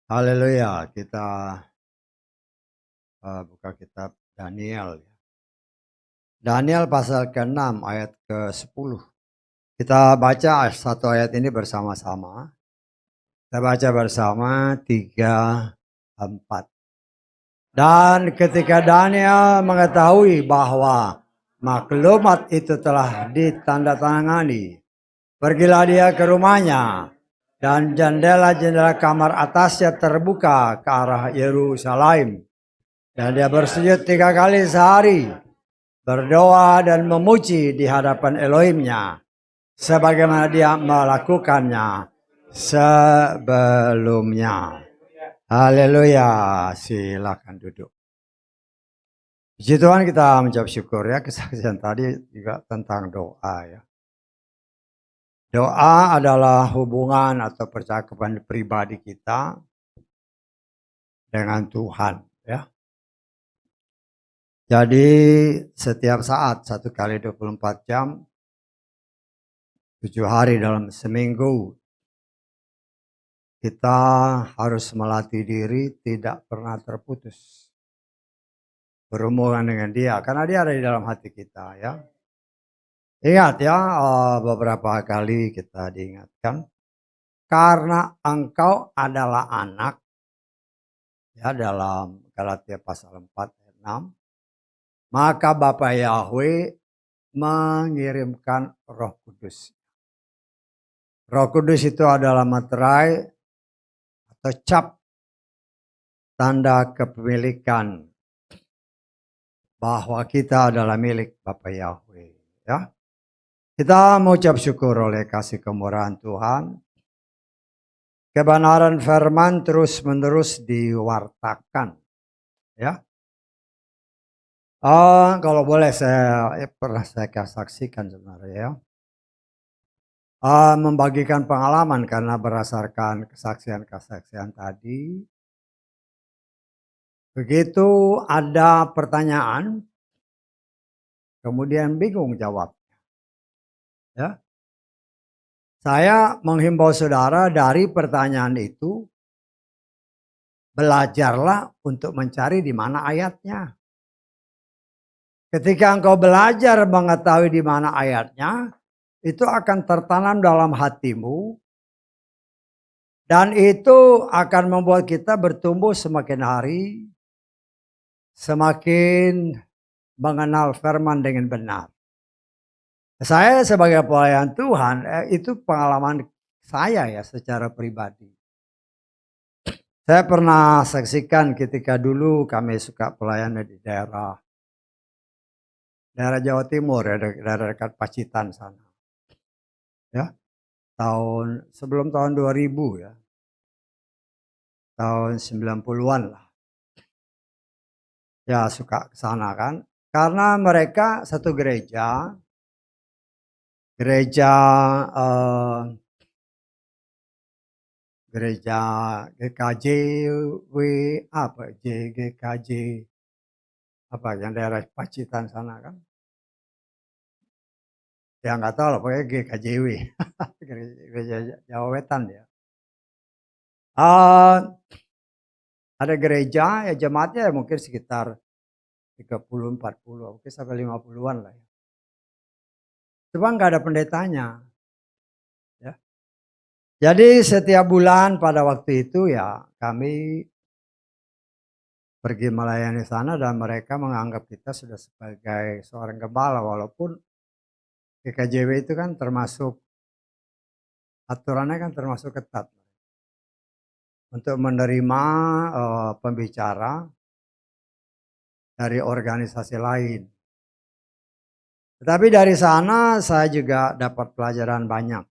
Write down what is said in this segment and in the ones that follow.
Haleluya, kita buka kitab Daniel. Daniel pasal ke-6 ayat ke-10. Kita baca satu ayat ini bersama-sama. Kita baca bersama 3, 4. Dan ketika Daniel mengetahui bahwa maklumat itu telah ditandatangani, pergilah dia ke rumahnya, dan jendela-jendela kamar atasnya terbuka ke arah Yerusalem. Dan dia bersujud 3 kali sehari, berdoa dan memuji di hadapan Elohimnya, sebagaimana dia melakukannya sebelumnya. Haleluya, silakan duduk. Puji Tuhan, kita mengucap syukur ya, kesaksian tadi juga tentang doa ya. Doa adalah hubungan atau percakapan pribadi kita dengan Tuhan ya. Jadi setiap saat 1 kali 24 jam, 7 hari dalam seminggu, kita harus melatih diri tidak pernah terputus berhubungan dengan dia, karena dia ada di dalam hati kita ya. Ingat ya, beberapa kali kita diingatkan, karena engkau adalah anak, ya, dalam Galatia pasal 4 ayat 6, maka Bapa Yahweh mengirimkan Roh Kudus. Roh Kudus itu adalah materai atau cap, tanda kepemilikan bahwa kita adalah milik Bapa Yahweh ya. Kita mengucap syukur oleh kasih kemurahan Tuhan. Kebenaran firman terus-menerus diwartakan ya. Kalau boleh saya pernah saya saksikan sebenarnya ya. Membagikan pengalaman karena berdasarkan kesaksian-kesaksian tadi. Begitu ada pertanyaan, kemudian bingung jawab. Ya. Saya menghimbau saudara dari pertanyaan itu, belajarlah untuk mencari di mana ayatnya. Ketika engkau belajar mengetahui di mana ayatnya, itu akan tertanam dalam hatimu, dan itu akan membuat kita bertumbuh semakin hari, semakin mengenal firman dengan benar. Saya sebagai pelayan Tuhan, itu pengalaman saya ya secara pribadi. Saya pernah saksikan ketika dulu kami suka pelayanan di daerah Jawa Timur ya, daerah dekat Pacitan sana. Ya, sebelum tahun 2000 ya. Tahun 90-an lah. Ya suka ke sana kan. Karena mereka satu gereja GKJW GKJ yang daerah Pacitan sana kan. Ya nggak tahu lah, pokoknya GKJW. Gereja Jawa Wetan ya. Ada gereja ya, jemaatnya ya mungkin sekitar 30-40, mungkin sampai 50-an lah ya. Cuma nggak ada pendetanya. Ya. Jadi setiap bulan pada waktu itu ya kami pergi melayani sana, dan mereka menganggap kita sudah sebagai seorang gembala, walaupun GKJW itu kan termasuk aturannya kan termasuk ketat untuk menerima pembicara dari organisasi lain. Tetapi dari sana saya juga dapat pelajaran banyak.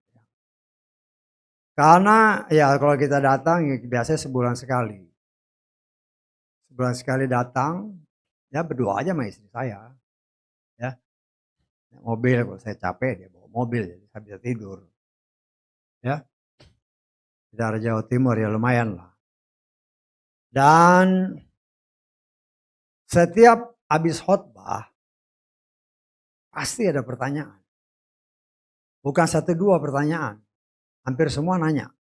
Karena ya kalau kita datang ya biasanya sebulan sekali. Sebulan sekali datang, ya berdoa aja sama istri saya. Ya. Mobil, kalau saya capek dia bawa mobil, jadi saya bisa tidur. Ya. Di daerah Jawa Timur ya lumayan lah. Dan setiap habis khotbah pasti ada pertanyaan. Bukan 1-2 pertanyaan. Hampir semua nanya.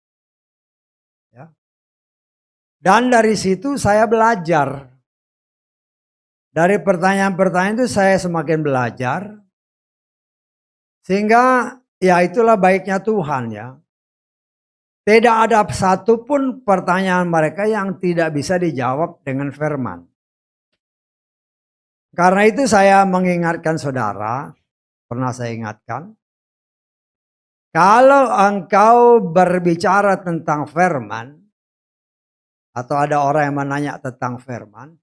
Ya. Dan dari situ saya belajar. Dari pertanyaan-pertanyaan itu saya semakin belajar. Sehingga ya itulah baiknya Tuhan ya. Tidak ada satupun pertanyaan mereka yang tidak bisa dijawab dengan firman. Karena itu saya mengingatkan saudara, pernah saya ingatkan. Kalau engkau berbicara tentang firman, atau ada orang yang menanya tentang firman,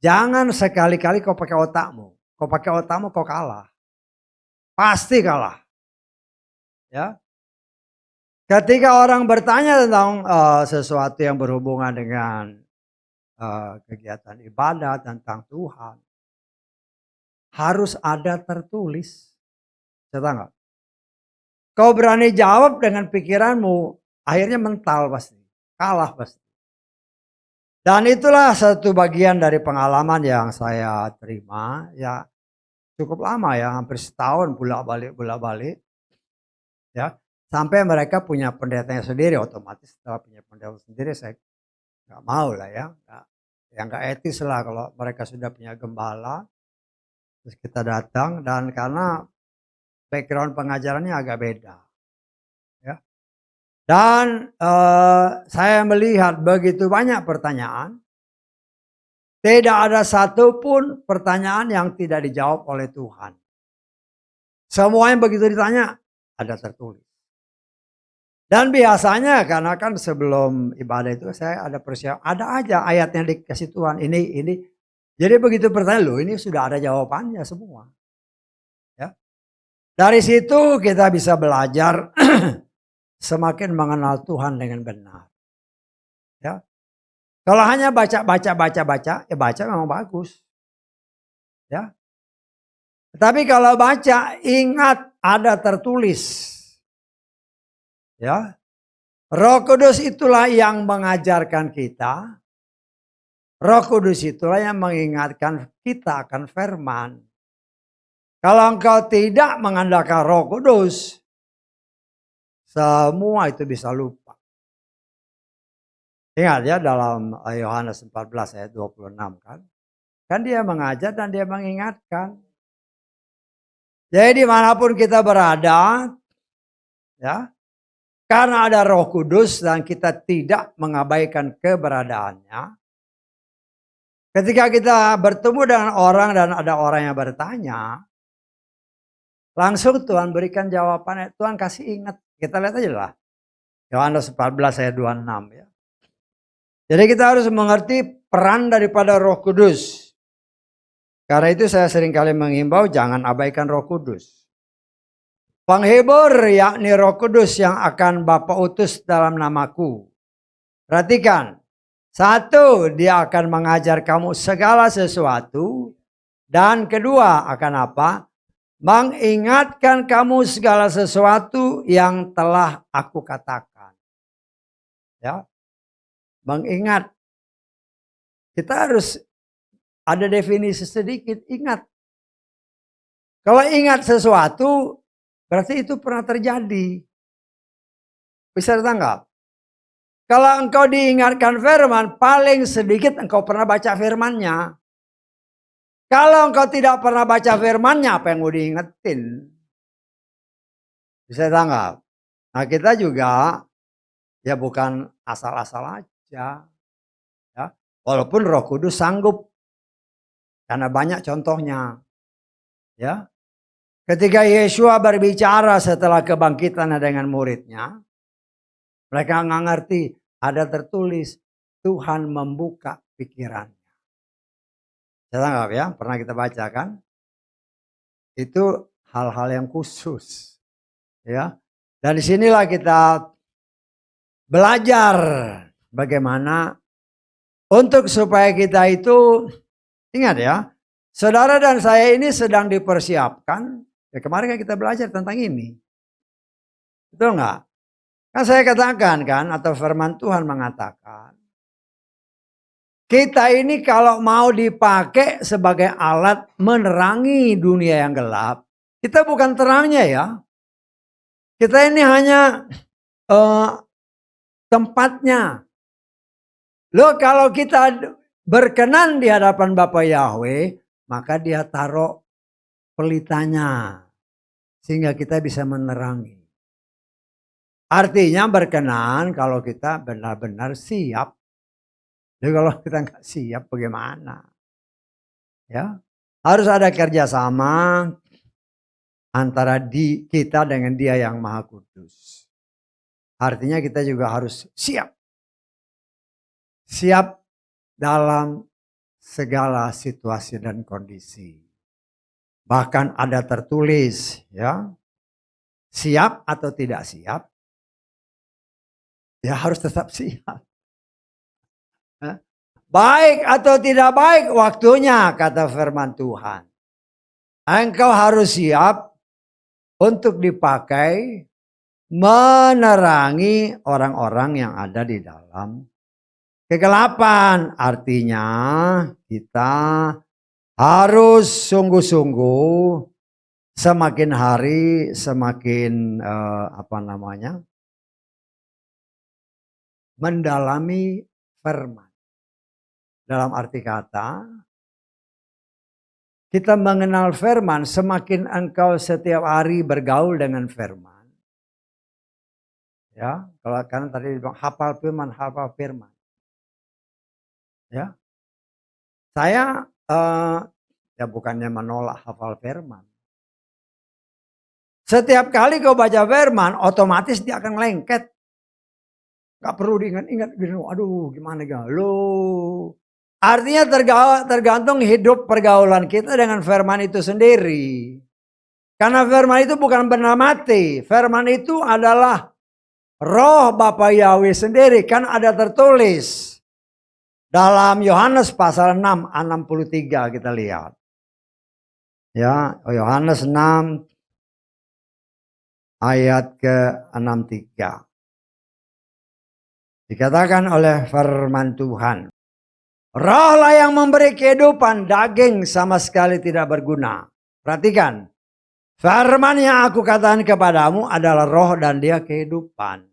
jangan sekali-kali kau pakai otakmu. Kau pakai otakmu kau kalah. Pasti kalah. Ya. Ketika orang bertanya tentang sesuatu yang berhubungan dengan kegiatan ibadah tentang Tuhan, harus ada tertulis. Saya nggak? Kau berani jawab dengan pikiranmu, akhirnya mental pasti, kalah pasti. Dan itulah satu bagian dari pengalaman yang saya terima, ya cukup lama ya, hampir setahun bolak-balik. Ya, sampai mereka punya pendetanya sendiri, otomatis setelah punya pendeta sendiri saya nggak mau lah ya, nggak etis lah kalau mereka sudah punya gembala, terus kita datang dan karena background pengajarannya agak beda. Ya. Dan saya melihat begitu banyak pertanyaan, tidak ada satupun pertanyaan yang tidak dijawab oleh Tuhan. Semuanya begitu ditanya, ada tertulis. Dan biasanya karena kan sebelum ibadah itu saya ada persiapan, ada aja ayatnya dikasih Tuhan, ini. Jadi begitu pertanyaan, loh ini sudah ada jawabannya semua. Ya. Dari situ kita bisa belajar semakin mengenal Tuhan dengan benar. Ya. Kalau hanya baca, ya baca memang bagus. Ya. Tapi kalau baca, ingat ada tertulis. Ya. Roh Kudus itulah yang mengajarkan kita. Roh Kudus itulah yang mengingatkan kita akan firman. Kalau engkau tidak mengandalkan Roh Kudus, semua itu bisa lupa. Ingat ya dalam Yohanes 14 ayat 26 kan. Kan dia mengajar dan dia mengingatkan. Jadi dimanapun kita berada, ya, karena ada Roh Kudus dan kita tidak mengabaikan keberadaannya. Ketika kita bertemu dengan orang dan ada orang yang bertanya, langsung Tuhan berikan jawabannya. Tuhan kasih ingat. Kita lihat aja lah. Yohanes 14 ayat 26 ya. Jadi kita harus mengerti peran daripada Roh Kudus. Karena itu saya seringkali menghimbau jangan abaikan Roh Kudus. Penghibur yakni Roh Kudus yang akan Bapa utus dalam namaku. Perhatikan. 1, dia akan mengajar kamu segala sesuatu. Dan kedua akan apa? Mengingatkan kamu segala sesuatu yang telah aku katakan. Ya. Mengingat. Kita harus ada definisi sedikit, ingat. Kalau ingat sesuatu, berarti itu pernah terjadi. Bisa ditangkap? Kalau engkau diingatkan firman, paling sedikit engkau pernah baca firmannya. Kalau engkau tidak pernah baca firmannya, apa yang mau diingetin? Bisa ditangkap? Nah kita juga, ya bukan asal-asal aja. Ya. Walaupun Roh Kudus sanggup. Karena banyak contohnya. Ya. Ketika Yesua berbicara setelah kebangkitan dengan muridnya, mereka nggak ngerti, ada tertulis Tuhan membuka pikirannya. Saya tanggap ya, pernah kita baca kan? Itu hal-hal yang khusus. Ya. Dan disinilah kita belajar bagaimana untuk supaya kita itu, ingat ya, saudara dan saya ini sedang dipersiapkan. Ya kemarin kan kita belajar tentang ini. Betul nggak? Kan saya katakan kan, atau firman Tuhan mengatakan. Kita ini kalau mau dipakai sebagai alat menerangi dunia yang gelap. Kita bukan terangnya ya. Kita ini hanya tempatnya. Loh kalau kita berkenan di hadapan Bapa Yahweh, maka dia taruh pelitanya. Sehingga kita bisa menerangi. Artinya berkenan kalau kita benar-benar siap. Jadi kalau kita nggak siap bagaimana? Ya, harus ada kerjasama antara kita dengan Dia yang Maha Kudus. Artinya kita juga harus siap. Siap dalam segala situasi dan kondisi. Bahkan ada tertulis, ya, siap atau tidak siap, ya harus tetap siap. Baik atau tidak baik waktunya, kata firman Tuhan. Engkau harus siap untuk dipakai menerangi orang-orang yang ada di dalam kegelapan. Artinya kita harus sungguh-sungguh semakin hari semakin mendalami firman. Dalam arti kata, kita mengenal firman, semakin engkau setiap hari bergaul dengan firman. Ya, kalau kan tadi dibilang hafal firman. Ya. Saya ya bukannya menolak hafal firman. Setiap kali kau baca firman, otomatis dia akan lengket. Gak perlu diingat-ingat, aduh gimana galau. Artinya tergantung hidup pergaulan kita dengan firman itu sendiri. Karena firman itu bukan benda mati. Firman itu adalah roh Bapa Yahweh sendiri. Kan ada tertulis. Dalam Yohanes pasal 6, 63 kita lihat. Ya, Yohanes 6 ayat ke-63. Dikatakan oleh firman Tuhan. Rohlah yang memberi kehidupan, daging sama sekali tidak berguna. Perhatikan, firman yang aku katakan kepadamu adalah roh dan dia kehidupan.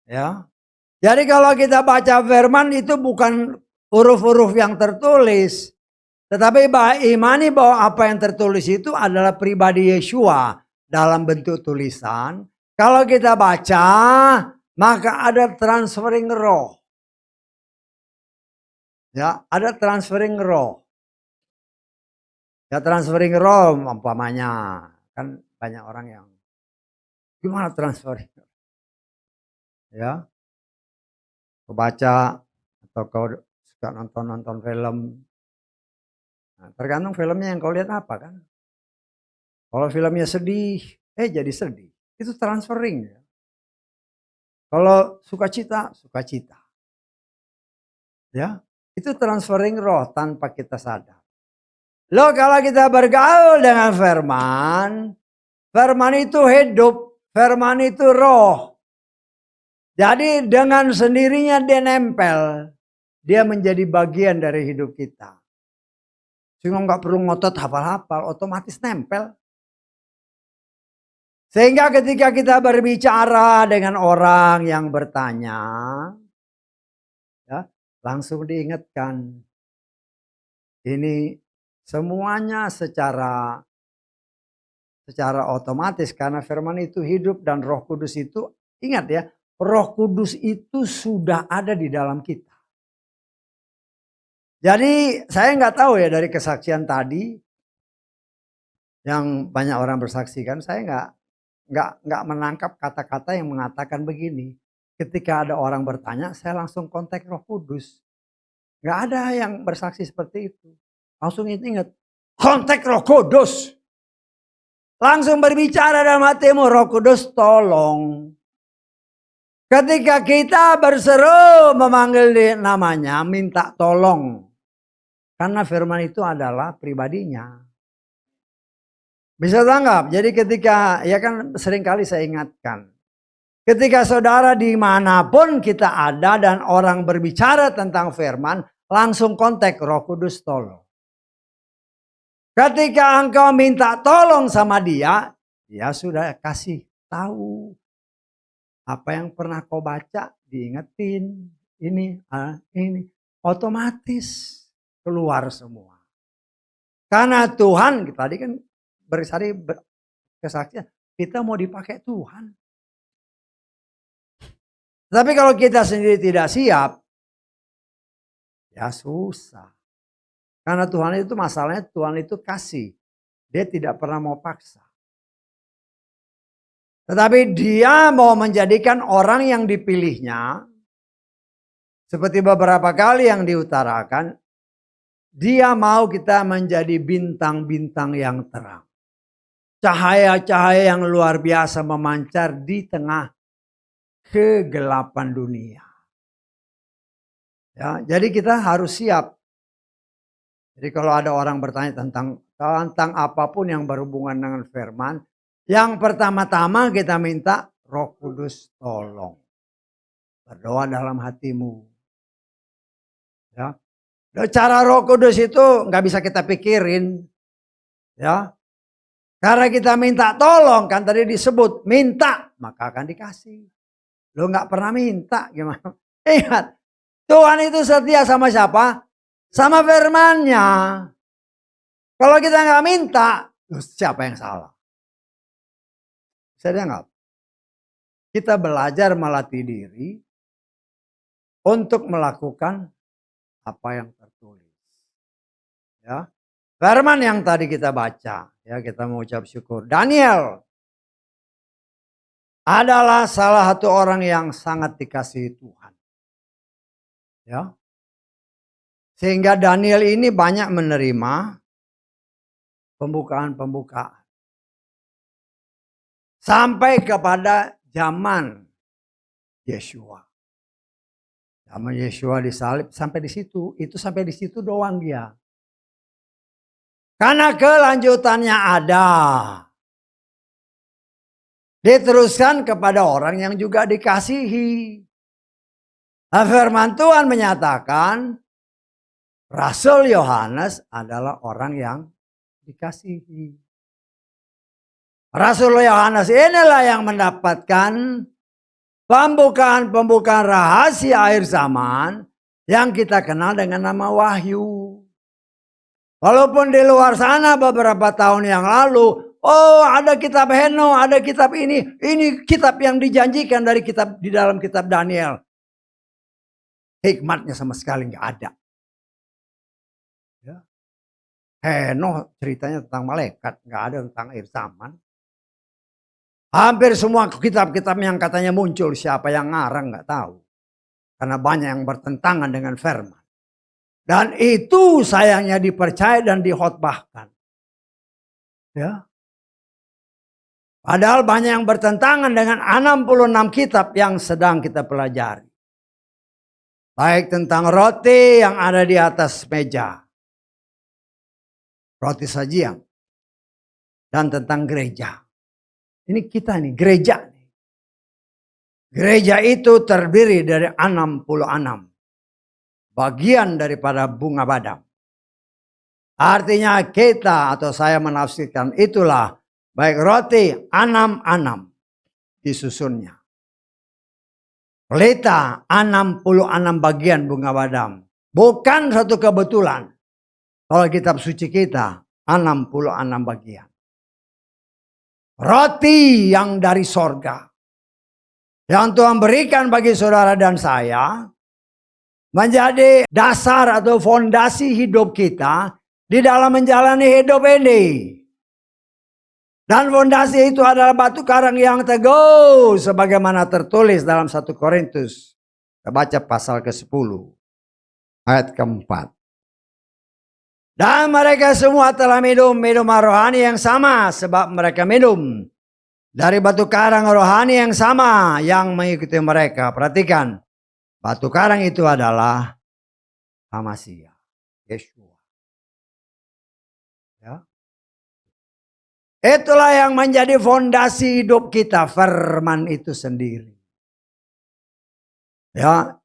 Ya, jadi kalau kita baca firman itu bukan huruf-huruf yang tertulis, tetapi imani bahwa apa yang tertulis itu adalah pribadi Yeshua dalam bentuk tulisan. Kalau kita baca, maka ada transferring roh. Ya, ada transferring roh. Ya, transferring roh umpamanya. Kan banyak orang yang gimana transferring? Ya. Kau baca atau kau suka nonton film. Nah, tergantung filmnya yang kau lihat apa kan. Kalau filmnya sedih, jadi sedih. Itu transferring. Ya. Kalau sukacita, sukacita. Ya. Itu transferring roh tanpa kita sadar. Loh kalau kita bergaul dengan firman, firman itu hidup, firman itu roh. Jadi dengan sendirinya dia nempel, dia menjadi bagian dari hidup kita. Sehingga nggak perlu ngotot hafal-hafal, otomatis nempel. Sehingga ketika kita berbicara dengan orang yang bertanya, ya, langsung diingatkan. Ini semuanya secara otomatis karena firman itu hidup dan Roh Kudus itu, ingat ya, Roh Kudus itu sudah ada di dalam kita. Jadi saya nggak tahu ya dari kesaksian tadi yang banyak orang bersaksikan, saya nggak menangkap kata-kata yang mengatakan begini. Ketika ada orang bertanya, saya langsung kontak Roh Kudus. Nggak ada yang bersaksi seperti itu. Langsung ingat, kontak Roh Kudus. Langsung berbicara dalam hatimu, Roh Kudus tolong. Ketika kita berseru memanggil namanya, minta tolong. Karena firman itu adalah pribadinya. Bisa tanggap? Jadi ketika, ya kan seringkali saya ingatkan. Ketika saudara dimanapun kita ada dan orang berbicara tentang firman, langsung kontak Roh Kudus tolong. Ketika engkau minta tolong sama dia Dia sudah kasih tahu. Apa yang pernah kau baca diingetin. Ini. Otomatis keluar semua. Karena Tuhan, tadi kan bersari kesaksian, kita mau dipakai Tuhan. Tapi kalau kita sendiri tidak siap, ya susah. Karena Tuhan itu masalahnya, Tuhan itu kasih. Dia tidak pernah mau paksa. Tetapi dia mau menjadikan orang yang dipilihnya, seperti beberapa kali yang diutarakan, dia mau kita menjadi bintang-bintang yang terang. Cahaya-cahaya yang luar biasa memancar di tengah kegelapan dunia. Ya, jadi kita harus siap. Jadi kalau ada orang bertanya tentang apapun yang berhubungan dengan firman, yang pertama-tama kita minta Roh Kudus tolong. Berdoa dalam hatimu. Ya. Cara Roh Kudus itu nggak bisa kita pikirin. Ya. Karena kita minta tolong, kan tadi disebut minta, maka akan dikasih. Lo nggak pernah minta gimana? Ingat, Tuhan itu setia sama siapa? Sama firman-Nya. Kalau kita nggak minta, siapa yang salah? Saya nggak. Kita belajar melatih diri untuk melakukan apa yang tertulis. Ya, firman yang tadi kita baca, ya kita mengucap syukur. Daniel adalah salah satu orang yang sangat dikasihi Tuhan. Ya. Sehingga Daniel ini banyak menerima pembukaan-pembukaan. Sampai kepada zaman Yeshua. Zaman Yeshua disalib sampai di situ. Itu sampai di situ doang dia. Karena kelanjutannya ada. Diteruskan kepada orang yang juga dikasihi. Nah, firman Tuhan menyatakan Rasul Yohanes adalah orang yang dikasihi. Rasul Yohanes inilah yang mendapatkan pembukaan rahasia akhir zaman yang kita kenal dengan nama Wahyu. Walaupun di luar sana beberapa tahun yang lalu, oh ada kitab Heno, ada kitab ini kitab yang dijanjikan di dalam kitab Daniel. Hikmatnya sama sekali nggak ada. Ya. Heno ceritanya tentang malaikat, nggak ada tentang akhir zaman. Hampir semua kitab-kitab yang katanya muncul, siapa yang ngarang nggak tahu. Karena banyak yang bertentangan dengan firman. Dan itu sayangnya dipercaya dan dikhotbahkan. Ya. Padahal banyak yang bertentangan dengan 66 kitab yang sedang kita pelajari. Baik tentang roti yang ada di atas meja. Roti sajian. Dan tentang gereja. Ini kita nih, gereja. Gereja itu terdiri dari 66. Bagian daripada bunga badam. Artinya kita atau saya menafsirkan itulah baik roti 66 disusunnya. Pelita 66 bagian bunga badam. Bukan satu kebetulan. Kalau kitab suci kita 66 bagian. Roti yang dari sorga. Yang Tuhan berikan bagi saudara dan saya. Menjadi dasar atau fondasi hidup kita. Di dalam menjalani hidup ini. Dan fondasi itu adalah batu karang yang teguh. Sebagaimana tertulis dalam 1 Korintus. Kita baca pasal ke-10. Ayat ke-4. Dan mereka semua telah minum rohani yang sama. Sebab mereka minum dari batu karang rohani yang sama yang mengikuti mereka. Perhatikan. Batu karang itu adalah Hamasiah. Yeshua. Ya. Itulah yang menjadi fondasi hidup kita. Firman itu sendiri. Ya.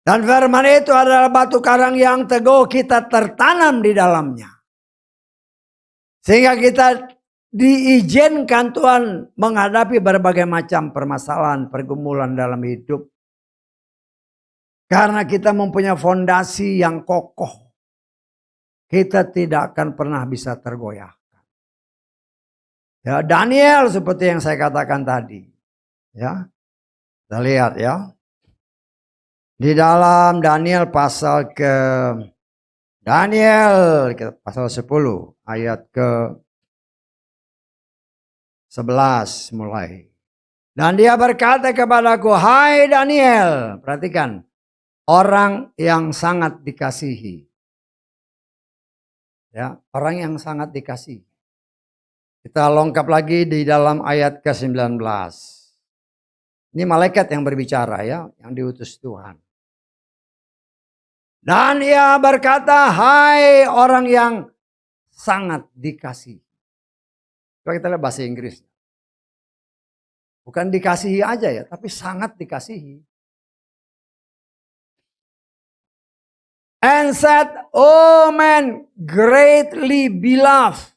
Dan firman itu adalah batu karang yang teguh, kita tertanam di dalamnya. Sehingga kita diizinkan Tuhan menghadapi berbagai macam permasalahan, pergumulan dalam hidup. Karena kita mempunyai fondasi yang kokoh. Kita tidak akan pernah bisa tergoyahkan. Ya, Daniel seperti yang saya katakan tadi. Ya, kita lihat ya. Di dalam Daniel pasal pasal 10 ayat ke 11 mulai. Dan dia berkata kepadaku, hai Daniel, perhatikan, orang yang sangat dikasihi. Ya, orang yang sangat dikasihi. Kita lengkap lagi di dalam ayat ke-19. Ini malaikat yang berbicara ya, yang diutus Tuhan. Dan ia berkata, hai orang yang sangat dikasihi. Coba kita lihat bahasa Inggris. Bukan dikasihi aja ya, tapi sangat dikasihi. And said, oh man, greatly beloved.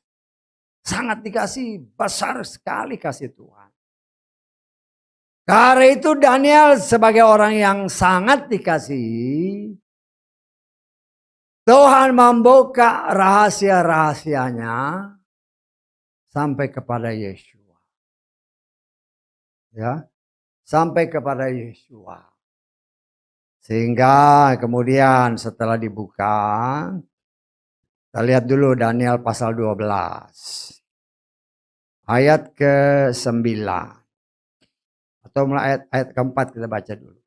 Sangat dikasihi, besar sekali kasih Tuhan. Karena itu Daniel sebagai orang yang sangat dikasihi, Tuhan membuka rahasia-rahasianya sampai kepada Yeshua. Ya, sampai kepada Yeshua. Sehingga kemudian setelah dibuka, kita lihat dulu Daniel pasal 12. Ayat ke-9. Atau mulai ayat ke-4 kita baca dulu.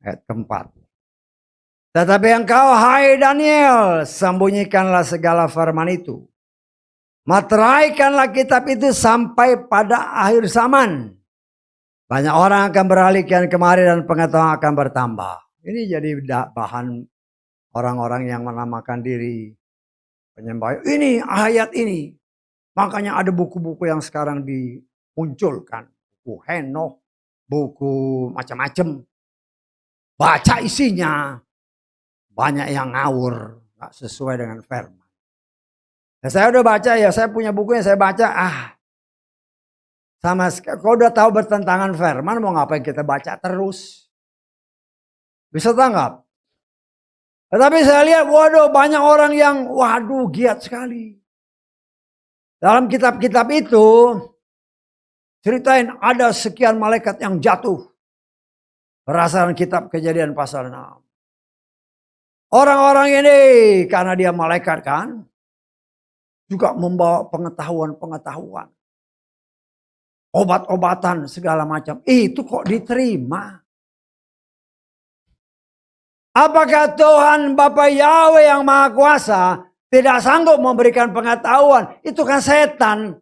Ayat ke-4. Tetapi engkau hai Daniel, sembunyikanlah segala firman itu. Materaikanlah kitab itu sampai pada akhir zaman. Banyak orang akan beralih kemari dan pengetahuan akan bertambah. Ini jadi bahan orang-orang yang menamakan diri penyembah. Ini ayat ini. Makanya ada buku-buku yang sekarang dimunculkan. Buku Henokh, buku macam-macam. Baca isinya. Banyak yang ngawur. Gak sesuai dengan firman. Ya, saya udah baca ya. Saya punya buku yang saya baca. Sama sekali, kalau udah tahu bertentangan firman, mau ngapain kita baca terus? Bisa tanggap? Tetapi saya lihat, waduh banyak orang yang, waduh giat sekali. Dalam kitab-kitab itu, ceritain ada sekian malaikat yang jatuh. Berdasarkan kitab Kejadian pasal 6. Orang-orang ini, karena dia malaikat kan, juga membawa pengetahuan-pengetahuan. Obat-obatan segala macam. Itu kok diterima? Apakah Tuhan Bapa Yahweh yang Maha Kuasa tidak sanggup memberikan pengetahuan? Itu kan setan.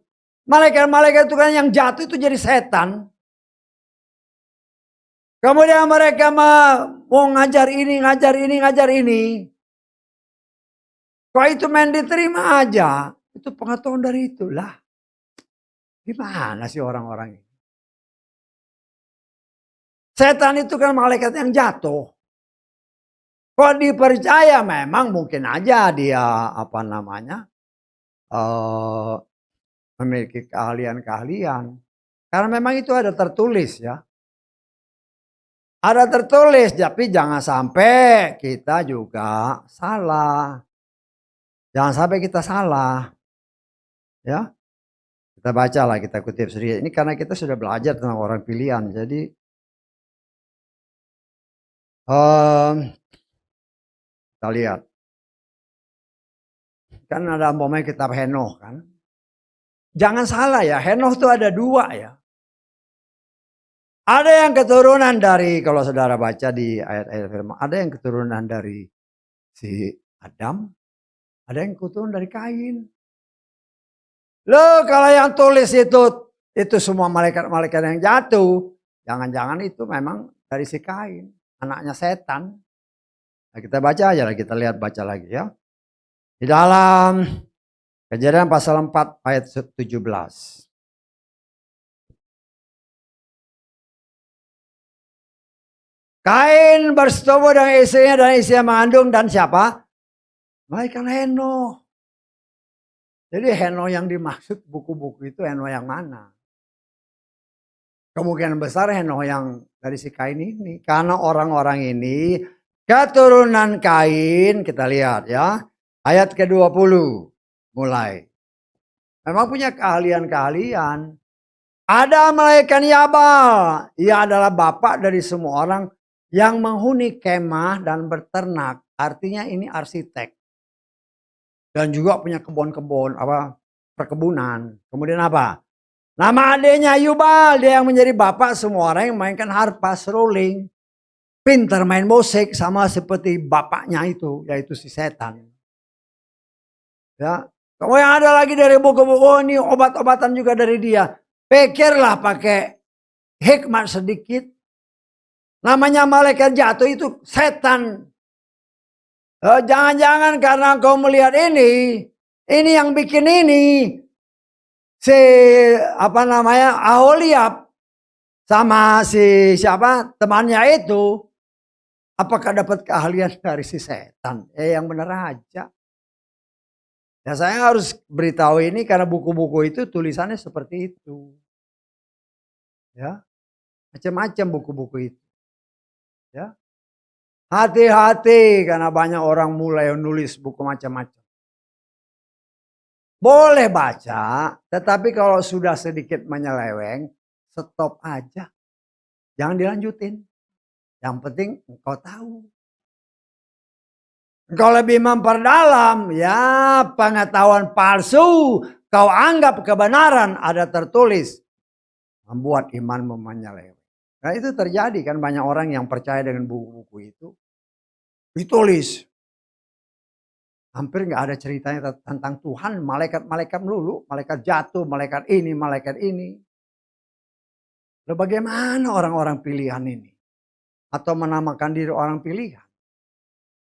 Malaikat-malaikat itu kan yang jatuh itu jadi setan. Kemudian mereka mau ngajar ini, ngajar ini, ngajar ini. Kalau itu main diterima aja. Itu pengetahuan dari itulah. Gimana sih orang-orang ini? Setan itu kan malaikat yang jatuh. Kalau dipercaya memang mungkin aja dia memiliki keahlian-keahlian. Karena memang itu ada tertulis ya. Ada tertulis, tapi jangan sampai kita juga salah. Jangan sampai kita salah. Ya. Kita baca lah, kita kutip sedikit. Ini karena kita sudah belajar tentang orang pilihan. Jadi kita lihat. Kan ada umpamanya kitab Henokh kan. Jangan salah ya, Henokh itu ada 2 ya. Ada yang keturunan dari, kalau saudara baca di ayat-ayat firman, ada yang keturunan dari si Adam, ada yang keturunan dari Kain. Loh kalau yang tulis itu semua malaikat-malaikat yang jatuh, jangan-jangan itu memang dari si Kain, anaknya setan. Nah, kita baca aja lah, kita lihat baca lagi ya. Di dalam Kejadian pasal 4 ayat 17. Kain bersetubuh dengan istrinya dan istrinya mengandung dan siapa? Malaikat Henokh. Jadi Heno yang dimaksud buku-buku itu Heno yang mana? Kemungkinan besar Heno yang dari si Kain ini. Karena orang-orang ini keturunan Kain, kita lihat ya. Ayat ke-20 mulai. Memang punya keahlian-keahlian. Ada malaikat Yabal. Ia adalah bapak dari semua orang yang menghuni kemah dan berternak. Artinya ini arsitek. Dan juga punya kebun-kebun, perkebunan. Kemudian apa? Nama adiknya Yubal, dia yang menjadi bapak semua orang yang mainkan harpa seruling. Pintar main musik sama seperti bapaknya itu, yaitu si setan. Ya, kemudian ada lagi dari buku-buku ini obat-obatan juga dari dia. Pikirlah pakai hikmat sedikit. Namanya malaikat jatuh itu setan. Jangan-jangan karena kau melihat ini yang bikin ini. Si Aholiab sama si siapa temannya itu, apakah dapat keahlian dari si setan? Yang benar aja. Ya saya harus beritahu ini karena buku-buku itu tulisannya seperti itu. Ya, macam-macam buku-buku itu. Ya, hati-hati karena banyak orang mulai nulis buku macam-macam. Boleh baca, tetapi kalau sudah sedikit menyeleweng, stop aja. Jangan dilanjutin. Yang penting engkau tahu. Engkau lebih memperdalam, ya pengetahuan palsu, kau anggap kebenaran ada tertulis. Membuat imanmu menyeleweng. Nah itu terjadi kan banyak orang yang percaya dengan buku-buku itu. Ditulis. Hampir nggak ada ceritanya tentang Tuhan, malaikat-malaikat melulu, malaikat jatuh, malaikat ini. Lalu bagaimana orang-orang pilihan ini? Atau menamakan diri orang pilihan?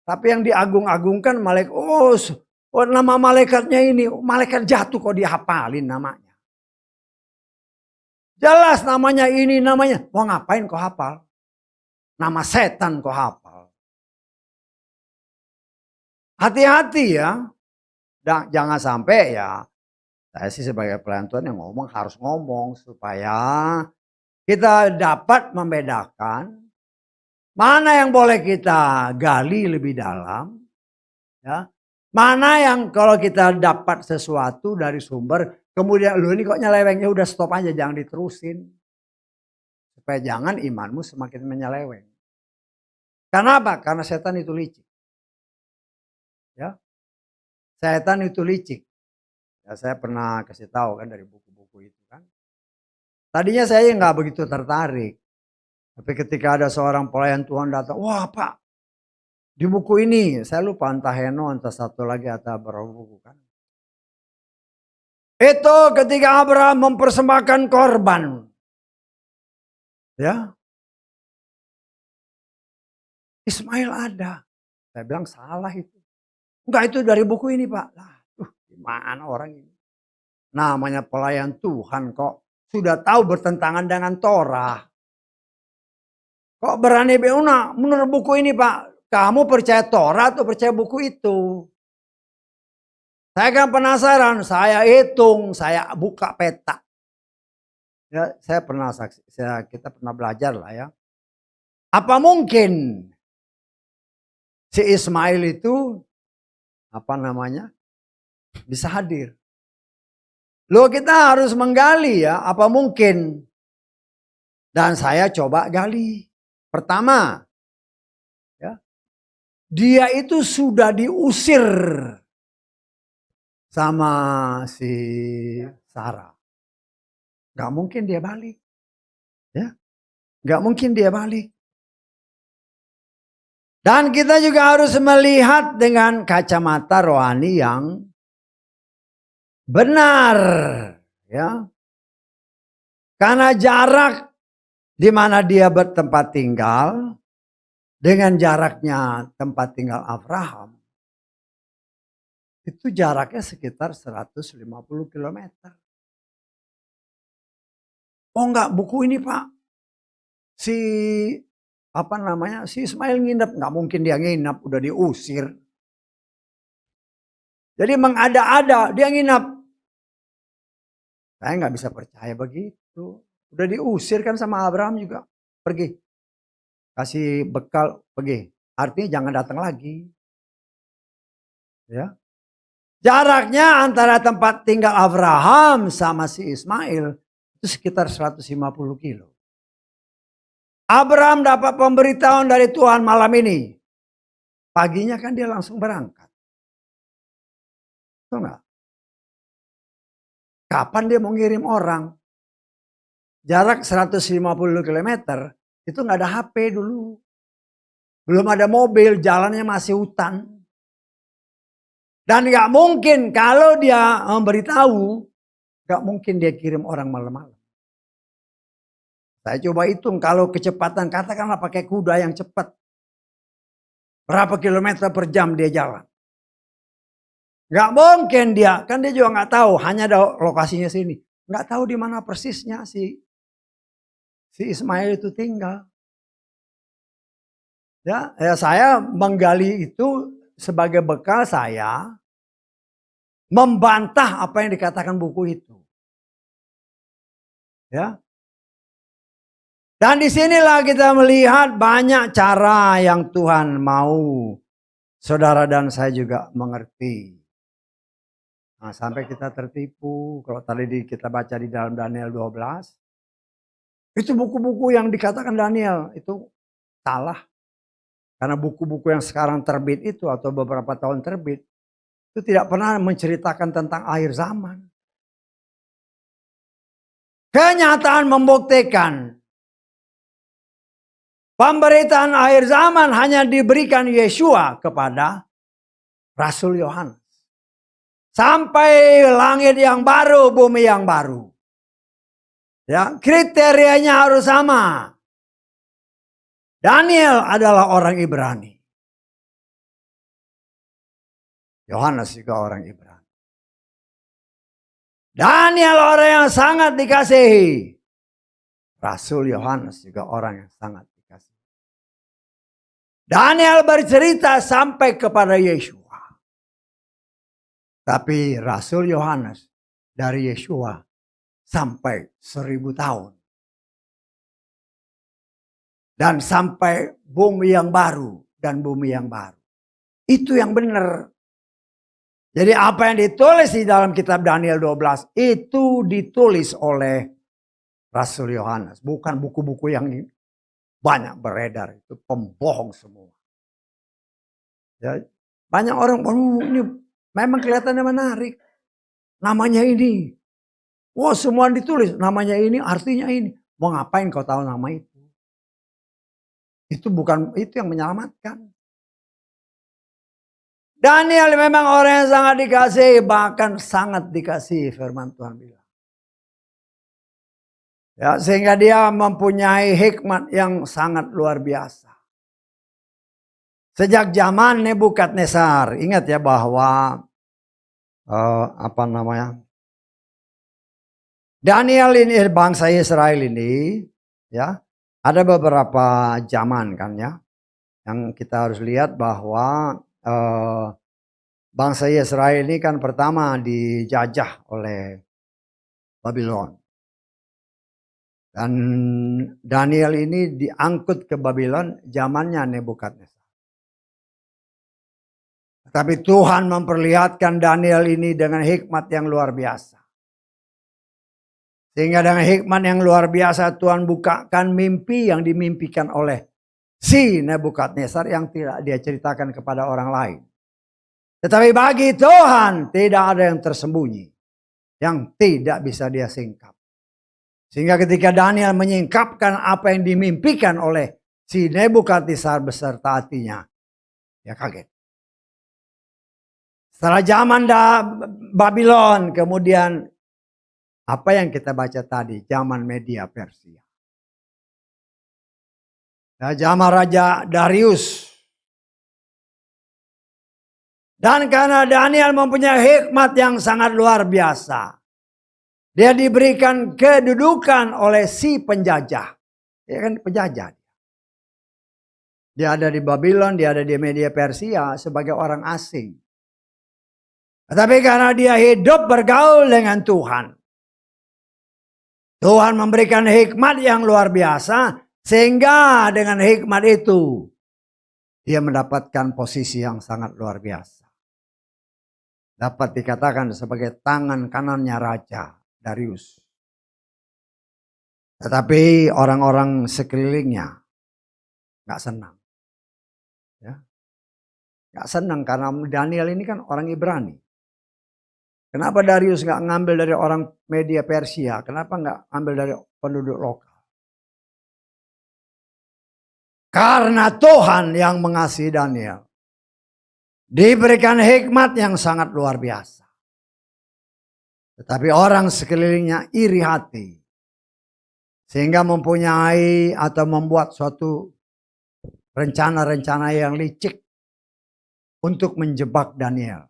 Tapi yang diagung-agungkan malaikat, nama malaikatnya ini, malaikat jatuh kok dihafalin namanya. Jelas namanya ini, namanya. Mau ngapain kau hafal? Nama setan kau hafal. Hati-hati ya. Jangan sampai ya. Saya sih sebagai pelayan Tuhan yang ngomong harus ngomong supaya kita dapat membedakan mana yang boleh kita gali lebih dalam, ya. Mana yang kalau kita dapat sesuatu dari sumber, kemudian lu ini kok nyelewengnya udah stop aja, jangan diterusin. Supaya jangan imanmu semakin menyeleweng. Karena apa? Karena setan itu licik. Ya. Setan itu licik. Ya, saya pernah kasih tahu kan dari buku-buku itu kan. Tadinya saya nggak begitu tertarik. Tapi ketika ada seorang pelayan Tuhan datang, wah Pak, di buku ini, saya lupa entah Heno, entah satu lagi atau berapa buku kan. Itu ketika Abraham mempersembahkan korban. Ya. Ismail ada. Saya bilang salah itu. Enggak, itu dari buku ini Pak. Lah, gimana orang ini? Namanya pelayan Tuhan kok sudah tahu bertentangan dengan Torah. Kok berani beuna menurut buku ini Pak? Kamu percaya Torah atau percaya buku itu? Saya kan penasaran, saya hitung, saya buka peta. Ya, saya pernah saksi, kita pernah belajar lah ya. Apa mungkin si Ismail itu bisa hadir? Loh kita harus menggali ya, apa mungkin? Dan saya coba gali. Pertama, ya, dia itu sudah diusir sama si Sarah. Gak mungkin dia balik. Ya, gak mungkin dia balik. Dan kita juga harus melihat dengan kacamata rohani yang benar. Ya. Karena jarak di mana dia bertempat tinggal dengan jaraknya tempat tinggal Abraham, itu jaraknya sekitar 150 km. Oh enggak, buku ini Pak, si Ismail nginep, nggak mungkin dia nginep, udah diusir. Jadi mengada-ada, dia nginap. Saya nggak bisa percaya begitu. Udah diusir kan sama Abraham juga. Pergi. Kasih bekal, pergi. Artinya jangan datang lagi. Ya. Jaraknya antara tempat tinggal Abraham sama si Ismail itu sekitar 150 kilo. Abraham dapat pemberitahuan dari Tuhan malam ini. Paginya kan dia langsung berangkat. Tahu nggak? Kapan dia mau ngirim orang? Jarak 150 km itu nggak ada HP dulu. Belum ada mobil, jalannya masih hutan. Dan nggak mungkin kalau dia memberitahu, nggak mungkin dia kirim orang malam-malam. Saya coba hitung kalau kecepatan, katakanlah pakai kuda yang cepat. Berapa kilometer per jam dia jalan. Nggak mungkin dia, kan dia juga nggak tahu, hanya ada lokasinya sini. Nggak tahu di mana persisnya si Ismail itu tinggal. Ya, saya menggali itu sebagai bekal saya membantah apa yang dikatakan buku itu. Ya. Dan disinilah kita melihat banyak cara yang Tuhan mau saudara dan saya juga mengerti. Nah, sampai kita tertipu. Kalau tadi kita baca di dalam Daniel 12. Itu buku-buku yang dikatakan Daniel itu salah. Karena buku-buku yang sekarang terbit itu atau beberapa tahun terbit. Itu tidak pernah menceritakan tentang akhir zaman. Kenyataan membuktikan pemberitaan akhir zaman hanya diberikan Yesua kepada Rasul Yohanes. Sampai langit yang baru, bumi yang baru. Ya, kriterianya harus sama. Daniel adalah orang Ibrani. Yohanes juga orang Ibrani. Daniel orang yang sangat dikasihi. Rasul Yohanes juga orang yang sangat dikasihi. Daniel bercerita sampai kepada Yesua. Tapi Rasul Yohanes dari Yesua sampai 1000 tahun. Dan sampai bumi yang baru dan bumi yang baru. Itu yang benar. Jadi apa yang ditulis di dalam kitab Daniel 12 itu ditulis oleh Rasul Yohanes. Bukan buku-buku yang banyak beredar. Itu pembohong semua. Ya, banyak orang, ini memang kelihatannya menarik. Namanya ini. Wah, semua ditulis. Namanya ini, artinya ini. Mau ngapain kau tahu nama itu? Itu bukan itu yang menyelamatkan. Daniel memang orang yang sangat dikasihi, bahkan sangat dikasihi firman Tuhan bilang. Ya, sehingga dia mempunyai hikmat yang sangat luar biasa. Sejak zaman Nebukadnezar, ingat ya bahwa Daniel ini bangsa Israel ini, ya, ada beberapa zaman kan ya, yang kita harus lihat bahwa bangsa Israel ini kan pertama dijajah oleh Babylon. Dan Daniel ini diangkut ke Babylon zamannya Nebukadnezar. Tapi Tuhan memperlihatkan Daniel ini dengan hikmat yang luar biasa. Sehingga dengan hikmat yang luar biasa Tuhan bukakan mimpi yang dimimpikan oleh si Nebukadnezar yang tidak dia ceritakan kepada orang lain. Tetapi bagi Tuhan tidak ada yang tersembunyi. Yang tidak bisa dia singkap. Sehingga ketika Daniel menyingkapkan apa yang dimimpikan oleh si Nebukadnezar beserta hatinya. Dia kaget. Setelah zaman Babylon, kemudian apa yang kita baca tadi, zaman media Persia. Ya, zaman Raja Darius. Dan karena Daniel mempunyai hikmat yang sangat luar biasa. Dia diberikan kedudukan oleh si penjajah. Dia kan penjajah. Dia ada di Babylon, dia ada di media Persia sebagai orang asing. Tetapi karena dia hidup bergaul dengan Tuhan. Tuhan memberikan hikmat yang luar biasa. Sehingga dengan hikmat itu dia mendapatkan posisi yang sangat luar biasa. Dapat dikatakan sebagai tangan kanannya Raja Darius. Tetapi orang-orang sekelilingnya gak senang. Ya. Gak senang karena Daniel ini kan orang Ibrani. Kenapa Darius gak ngambil dari orang Media Persia? Kenapa gak ambil dari penduduk lokal? Karena Tuhan yang mengasihi Daniel. Diberikan hikmat yang sangat luar biasa. Tetapi orang sekelilingnya iri hati. Sehingga mempunyai atau membuat suatu rencana-rencana yang licik. Untuk menjebak Daniel.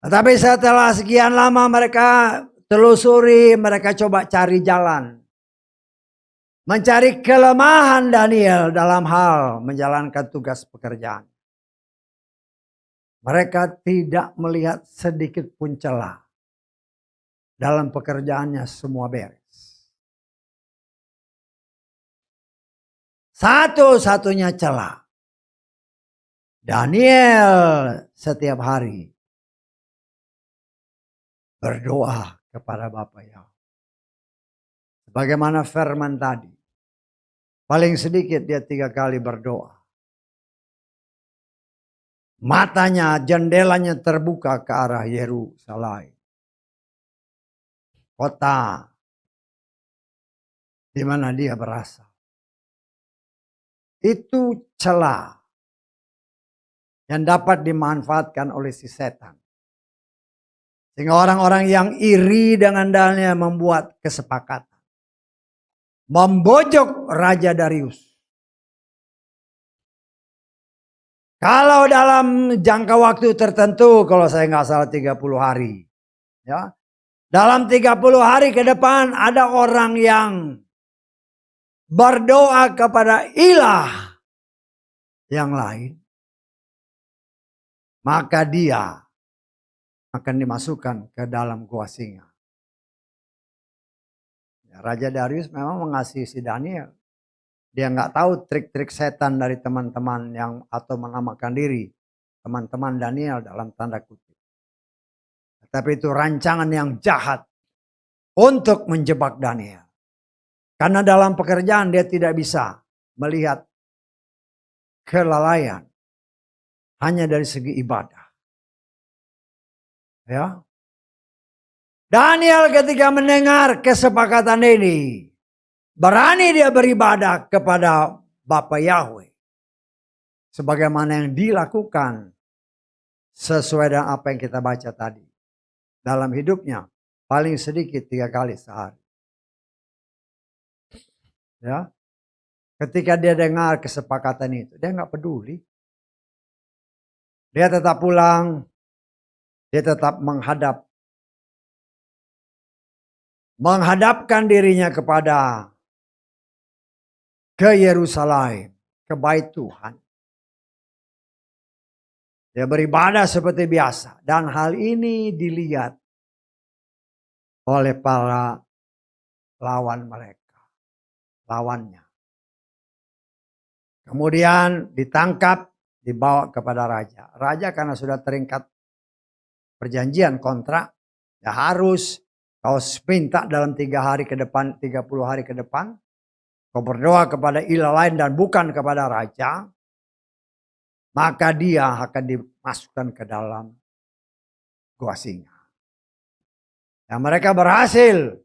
Tetapi setelah sekian lama mereka telusuri, mereka coba cari jalan. Mencari kelemahan Daniel dalam hal menjalankan tugas pekerjaan. Mereka tidak melihat sedikit pun celah. Dalam pekerjaannya semua beres. Satu-satunya celah. Daniel setiap hari berdoa kepada Bapa Yahweh. Bagaimana firman tadi. Paling sedikit dia 3 kali berdoa. Matanya, jendelanya terbuka ke arah Yerusalem. Kota di mana dia berasal. Itu celah yang dapat dimanfaatkan oleh si setan. Sehingga orang-orang yang iri dengan Daniel membuat kesepakatan. Membojok Raja Darius. Kalau dalam jangka waktu tertentu, kalau saya nggak salah 30 hari. Ya, dalam 30 hari ke depan ada orang yang berdoa kepada ilah yang lain. Maka dia akan dimasukkan ke dalam gua singa. Raja Darius memang mengasihi si Daniel. Dia nggak tahu trik-trik setan dari teman-teman yang atau menamakan diri teman-teman Daniel dalam tanda kutip. Tapi itu rancangan yang jahat untuk menjebak Daniel. Karena dalam pekerjaan dia tidak bisa melihat kelalaian hanya dari segi ibadah. Ya. Daniel ketika mendengar kesepakatan ini, berani dia beribadah kepada Bapa Yahweh. Sebagaimana yang dilakukan sesuai dengan apa yang kita baca tadi. Dalam hidupnya paling sedikit 3 kali sehari. Ya. Ketika dia dengar kesepakatan itu, dia nggak peduli. Dia tetap pulang, dia tetap menghadapkan dirinya kepada ke Yerusalem, ke bait Tuhan. Dia beribadah seperti biasa dan hal ini dilihat oleh para lawannya. Kemudian ditangkap, dibawa kepada raja. Raja karena sudah terikat perjanjian kontrak, ya harus kau minta dalam 3 hari ke depan, 30 hari ke depan, kau berdoa kepada ilah lain dan bukan kepada raja, maka dia akan dimasukkan ke dalam gua singa. Dan mereka berhasil.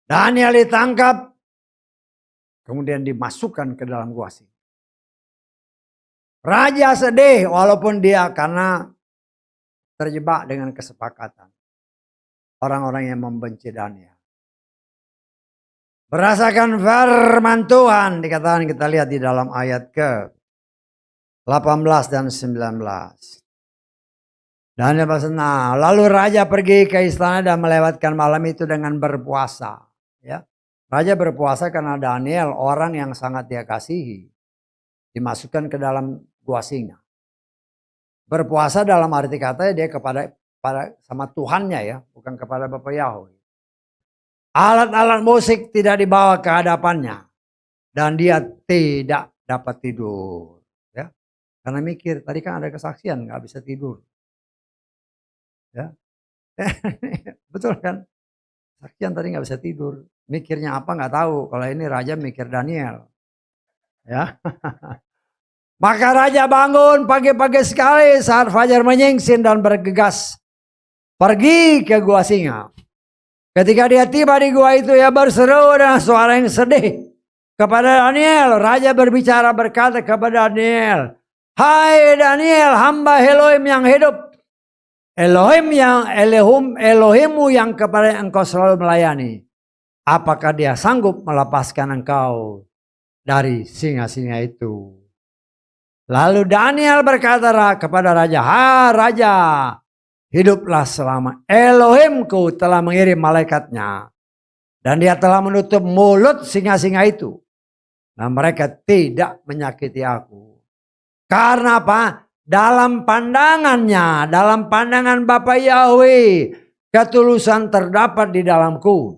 Daniel ditangkap, kemudian dimasukkan ke dalam gua singa. Raja sedih walaupun dia karena terjebak dengan kesepakatan orang-orang yang membenci Daniel. Berdasarkan firman Tuhan dikatakan, kita lihat di dalam ayat ke 18 dan 19. Daniel berkata, lalu raja pergi ke istana dan melewatkan malam itu dengan berpuasa. Ya, raja berpuasa karena Daniel orang yang sangat dia kasihi dimasukkan ke dalam gua singa. Berpuasa dalam arti kata dia sama Tuhannya ya, bukan kepada Bapa Yahweh. Alat-alat musik tidak dibawa ke hadapannya. Dan dia tidak dapat tidur. Ya. Karena mikir, tadi kan ada kesaksian nggak bisa tidur. Ya. Betul kan? Saksian tadi nggak bisa tidur. Mikirnya apa nggak tahu. Kalau ini raja mikir Daniel. Ya. Maka raja bangun pagi-pagi sekali saat fajar menyingsing dan bergegas pergi ke gua singa. Ketika dia tiba di gua itu, ia berseru dengan suara yang sedih kepada Daniel. Raja berbicara berkata kepada Daniel, "Hai Daniel, hamba Elohim yang hidup, Elohimmu yang kepada engkau selalu melayani. Apakah dia sanggup melepaskan engkau dari singa-singa itu?" Lalu Daniel berkata kepada raja, "Ha raja, hiduplah selama Elohimku telah mengirim malaikatnya. Dan dia telah menutup mulut singa-singa itu. Dan mereka tidak menyakiti aku. Karena apa? Dalam pandangannya, dalam pandangan Bapa Yahweh, ketulusan terdapat di dalamku.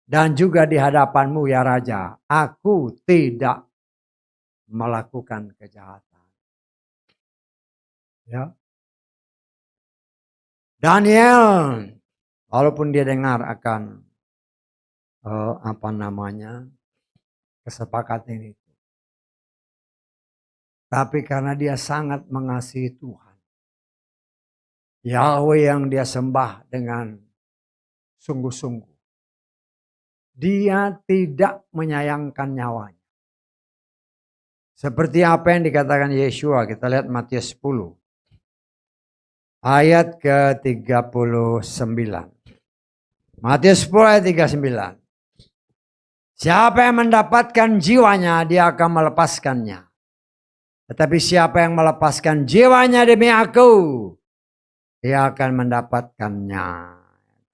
Dan juga di hadapanmu ya Raja. Aku tidak melakukan kejahatan. Ya. Daniel, walaupun dia dengar akan kesepakatan itu, tapi karena dia sangat mengasihi Tuhan, Yahweh yang dia sembah dengan sungguh-sungguh, dia tidak menyayangkan nyawanya. Seperti apa yang dikatakan Yeshua, kita lihat Matius 10. Ayat ke-39. Matius 10 ayat 39. Siapa yang mendapatkan jiwanya, dia akan melepaskannya. Tetapi siapa yang melepaskan jiwanya demi aku, dia akan mendapatkannya.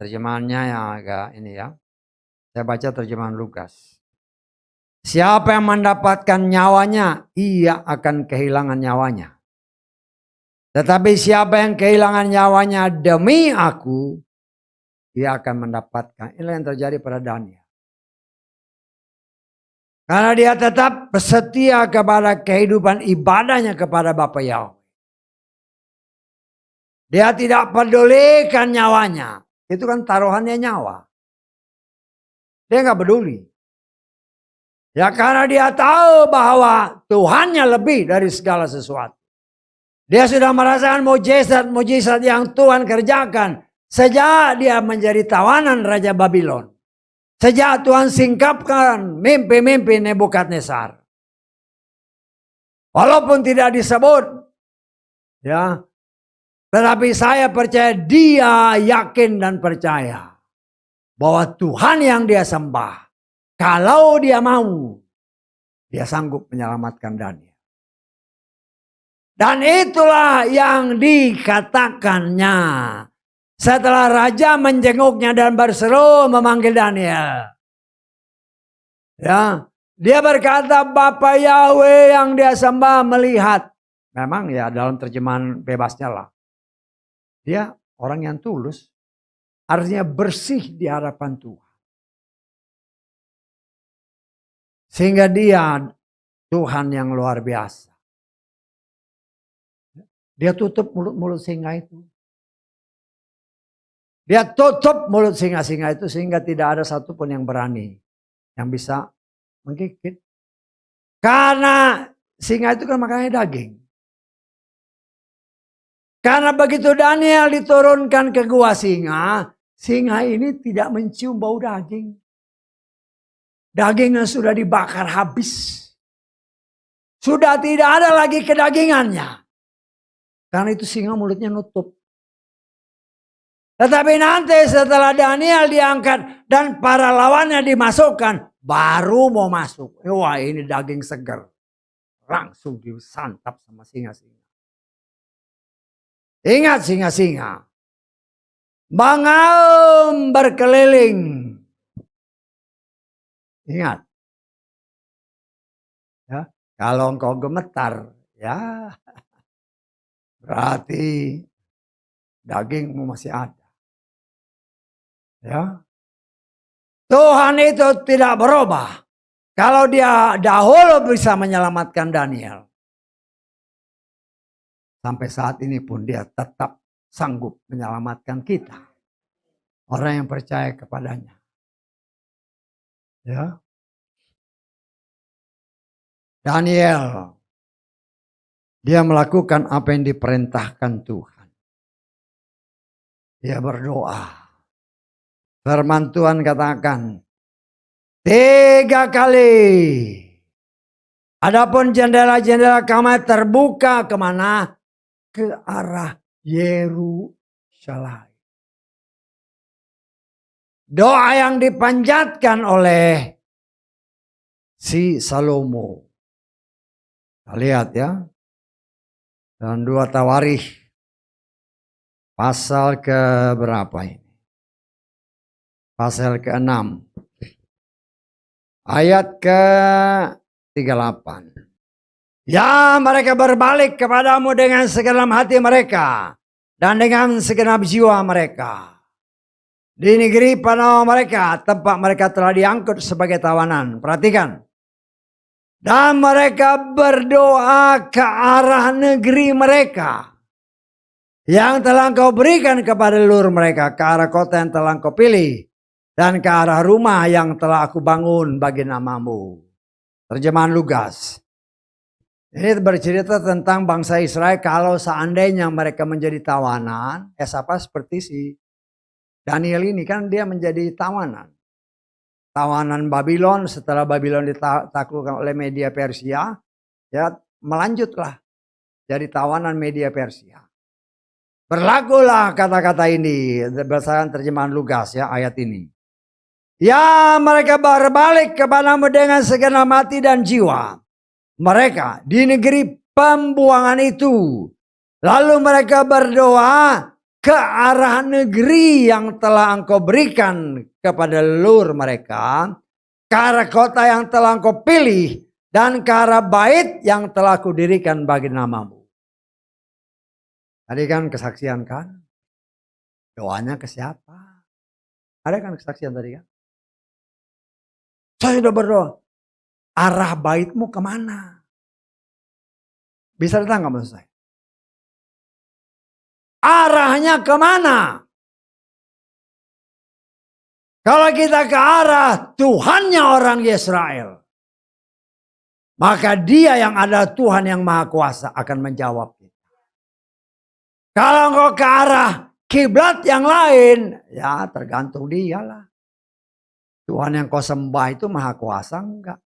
Terjemahannya yang agak ini ya. Saya baca terjemahan Lukas. Siapa yang mendapatkan nyawanya, ia akan kehilangan nyawanya. Tetapi siapa yang kehilangan nyawanya demi aku, dia akan mendapatkan. Inilah yang terjadi pada Daniel. Karena dia tetap setia kepada kehidupan ibadahnya kepada Bapa Yahweh. Dia tidak pedulikan nyawanya. Itu kan taruhannya nyawa. Dia nggak peduli. Ya karena dia tahu bahwa Tuhannya lebih dari segala sesuatu. Dia sudah merasakan mujizat yang Tuhan kerjakan sejak dia menjadi tawanan Raja Babylon. Sejak Tuhan singkapkan mimpi-mimpi Nebukadnezar. Walaupun tidak disebut, ya, tetapi saya percaya, dia yakin dan percaya bahwa Tuhan yang dia sembah, kalau dia mau, dia sanggup menyelamatkan Daniel. Dan itulah yang dikatakannya setelah raja menjenguknya dan berseru memanggil Daniel. Ya, dia berkata, Bapa Yahweh yang dia sembah melihat. Memang ya dalam terjemahan bebasnya lah. Dia orang yang tulus. Artinya bersih di hadapan Tuhan. Sehingga dia Tuhan yang luar biasa. Dia tutup mulut-mulut singa itu. Dia tutup mulut singa-singa itu sehingga tidak ada satupun yang berani. Yang bisa menggigit. Karena singa itu kan makannya daging. Karena begitu Daniel diturunkan ke gua singa, singa ini tidak mencium bau daging. Dagingnya sudah dibakar habis. Sudah tidak ada lagi kedagingannya. Karena itu singa mulutnya nutup. Tetapi nanti setelah Daniel diangkat dan para lawannya dimasukkan, baru mau masuk. Wah, ini daging segar. Langsung disantap sama singa-singa. Ingat singa-singa. Mengaum berkeliling. Ingat. Ya, kalau engkau gemetar, ya berarti dagingmu masih ada. Ya. Tuhan itu tidak berubah. Kalau dia dahulu bisa menyelamatkan Daniel, sampai saat ini pun dia tetap sanggup menyelamatkan kita. Orang yang percaya kepadanya. Ya. Daniel, dia melakukan apa yang diperintahkan Tuhan. Dia berdoa. Firman Tuhan katakan, 3 kali. Adapun jendela-jendela kamar terbuka kemana? Ke arah Yerusalem. Doa yang dipanjatkan oleh si Salomo. Kita lihat ya. Dan 2 Tawarikh. Pasal ke berapa ini? Pasal ke-6. Ayat ke-38. Ya, mereka berbalik kepadamu dengan segenap hati mereka. Dan dengan segenap jiwa mereka. Di negeri panah mereka, tempat mereka telah diangkut sebagai tawanan. Perhatikan. Dan mereka berdoa ke arah negeri mereka. Yang telah engkau berikan kepada leluhur mereka. Ke arah kota yang telah engkau pilih. Dan ke arah rumah yang telah aku bangun bagi namamu. Terjemahan Lugas. Ini bercerita tentang bangsa Israel kalau seandainya mereka menjadi tawanan. Sama seperti si Daniel ini kan dia menjadi tawanan. Tawanan Babylon, setelah Babylon ditaklukkan oleh media Persia. Ya melanjutlah jadi tawanan media Persia. Berlakulah kata-kata ini berdasarkan terjemahan Lugas ya ayat ini. Ya mereka berbalik kepadamu dengan segenap hati dan jiwa. Mereka di negeri pembuangan itu. Lalu mereka berdoa ke arah negeri yang telah engkau berikan kepada leluhur mereka. Ke arah kota yang telah engkau pilih. Dan ke arah bait yang telah kudirikan bagi namamu. Tadi kan kesaksian kan. Doanya ke siapa? Ada kan kesaksian tadi kan. Saya sudah berdoa. Arah baitmu kemana? Bisa datang gak maksud saya? Arahnya kemana? Kalau kita ke arah Tuhannya orang Israel. Maka dia yang adalah Tuhan yang Maha Kuasa akan menjawab kita. Kalau engkau ke arah kiblat yang lain. Ya tergantung dia lah. Tuhan yang kau sembah itu Maha Kuasa enggak?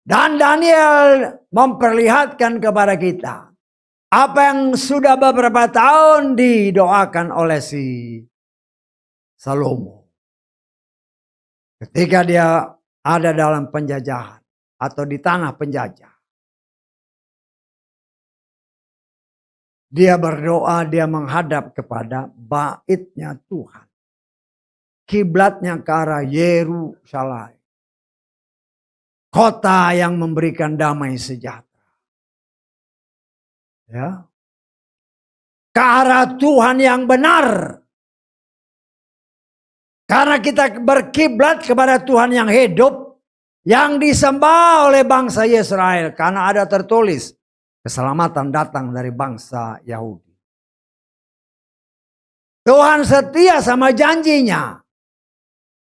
Dan Daniel memperlihatkan kepada kita. Apa yang sudah beberapa tahun didoakan oleh si Salomo. Ketika dia ada dalam penjajahan. Atau di tanah penjajah. Dia berdoa, dia menghadap kepada baitnya Tuhan. Kiblatnya ke arah Yerusalem. Kota yang memberikan damai sejahtera. Ya. Ke arah Tuhan yang benar. Karena kita berkiblat kepada Tuhan yang hidup. Yang disembah oleh bangsa Israel. Karena ada tertulis. Keselamatan datang dari bangsa Yahudi. Tuhan setia sama janjinya.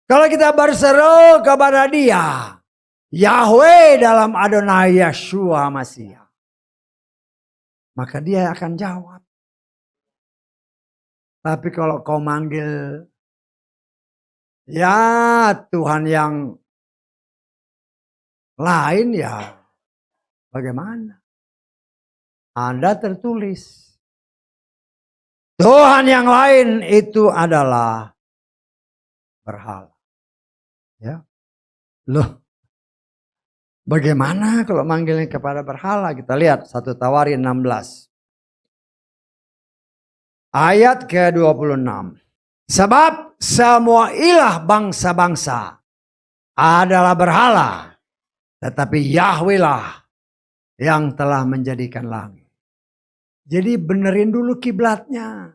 Kalau kita berseru kepada dia. Yahweh dalam Adonai Yeshua Mashiach. Maka dia akan jawab. Tapi kalau kau manggil. Ya Tuhan yang lain ya. Bagaimana? Anda tertulis. Tuhan yang lain itu adalah berhala. Ya. Loh. Bagaimana kalau manggilnya kepada berhala? Kita lihat 1 Tawarikh 16. Ayat ke-26. Sebab semua ilah bangsa-bangsa adalah berhala. Tetapi Yahweh lah yang telah menjadikan langit. Jadi benerin dulu kiblatnya.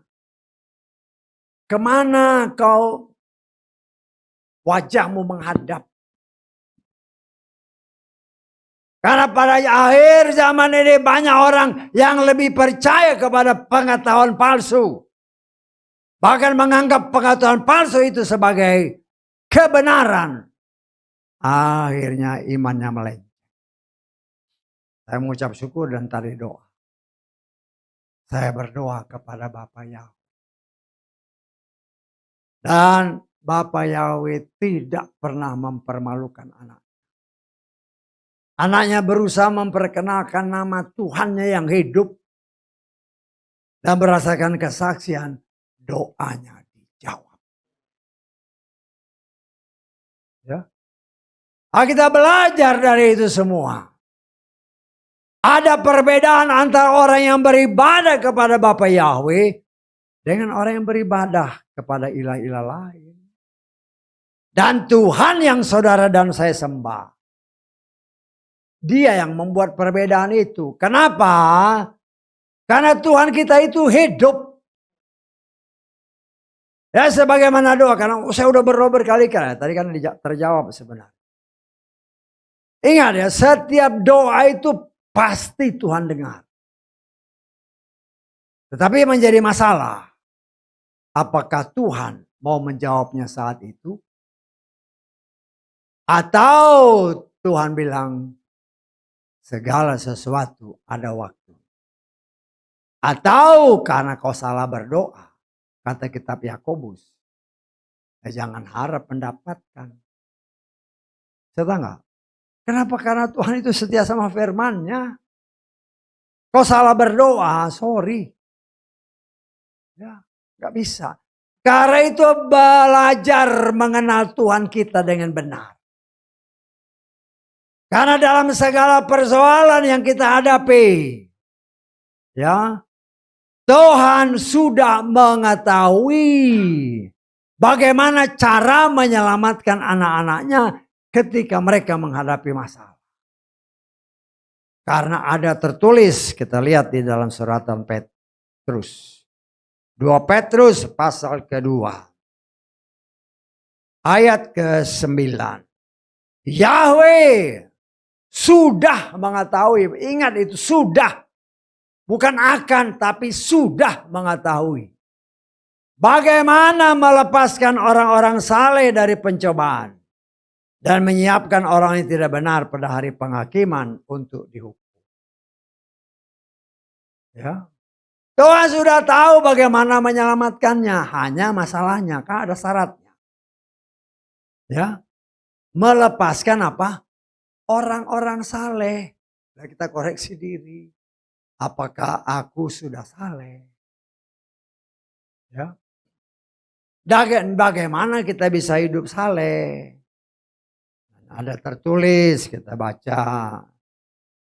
Kemana kau wajahmu menghadap? Karena pada akhir zaman ini banyak orang yang lebih percaya kepada pengetahuan palsu. Bahkan menganggap pengetahuan palsu itu sebagai kebenaran. Akhirnya imannya melenceng. Saya mengucap syukur dan tadi doa. Saya berdoa kepada Bapa Yahweh. Dan Bapa Yahweh tidak pernah mempermalukan anak. Anaknya berusaha memperkenalkan nama Tuhannya yang hidup. Dan merasakan kesaksian, doanya dijawab. Ya. Kita belajar dari itu semua. Ada perbedaan antara orang yang beribadah kepada Bapa Yahweh dengan orang yang beribadah kepada ilah-ilah lain. Dan Tuhan yang saudara dan saya sembah, Dia yang membuat perbedaan itu. Kenapa? Karena Tuhan kita itu hidup. Ya sebagaimana doa, karena saya udah berdoa berkali-kali. Tadi kan terjawab sebenarnya. Ingat ya, setiap doa itu pasti Tuhan dengar. Tetapi yang menjadi masalah, apakah Tuhan mau menjawabnya saat itu? Atau Tuhan bilang, segala sesuatu ada waktu. Atau karena kau salah berdoa. Kata kitab Yakobus. Jangan harap mendapatkan. Saya enggak? Kenapa? Karena Tuhan itu setia sama firman-Nya. Kau salah berdoa, sorry. Ya, enggak bisa. Karena itu belajar mengenal Tuhan kita dengan benar. Karena dalam segala persoalan yang kita hadapi, ya, Tuhan sudah mengetahui bagaimana cara menyelamatkan anak-anaknya ketika mereka menghadapi masalah. Karena ada tertulis, kita lihat di dalam suratan Petrus. 2 Petrus pasal kedua. Ayat ke-9. Yahweh sudah mengetahui, ingat itu sudah. Bukan akan, tapi sudah mengetahui. Bagaimana melepaskan orang-orang saleh dari pencobaan. Dan menyiapkan orang yang tidak benar pada hari penghakiman untuk dihukum. Ya. Tuhan sudah tahu bagaimana menyelamatkannya. Hanya masalahnya, kan ada syaratnya. Ya. Melepaskan apa? Orang-orang saleh. Nah, kita koreksi diri. Apakah aku sudah saleh? Ya. Dan bagaimana kita bisa hidup saleh? Ada tertulis, kita baca.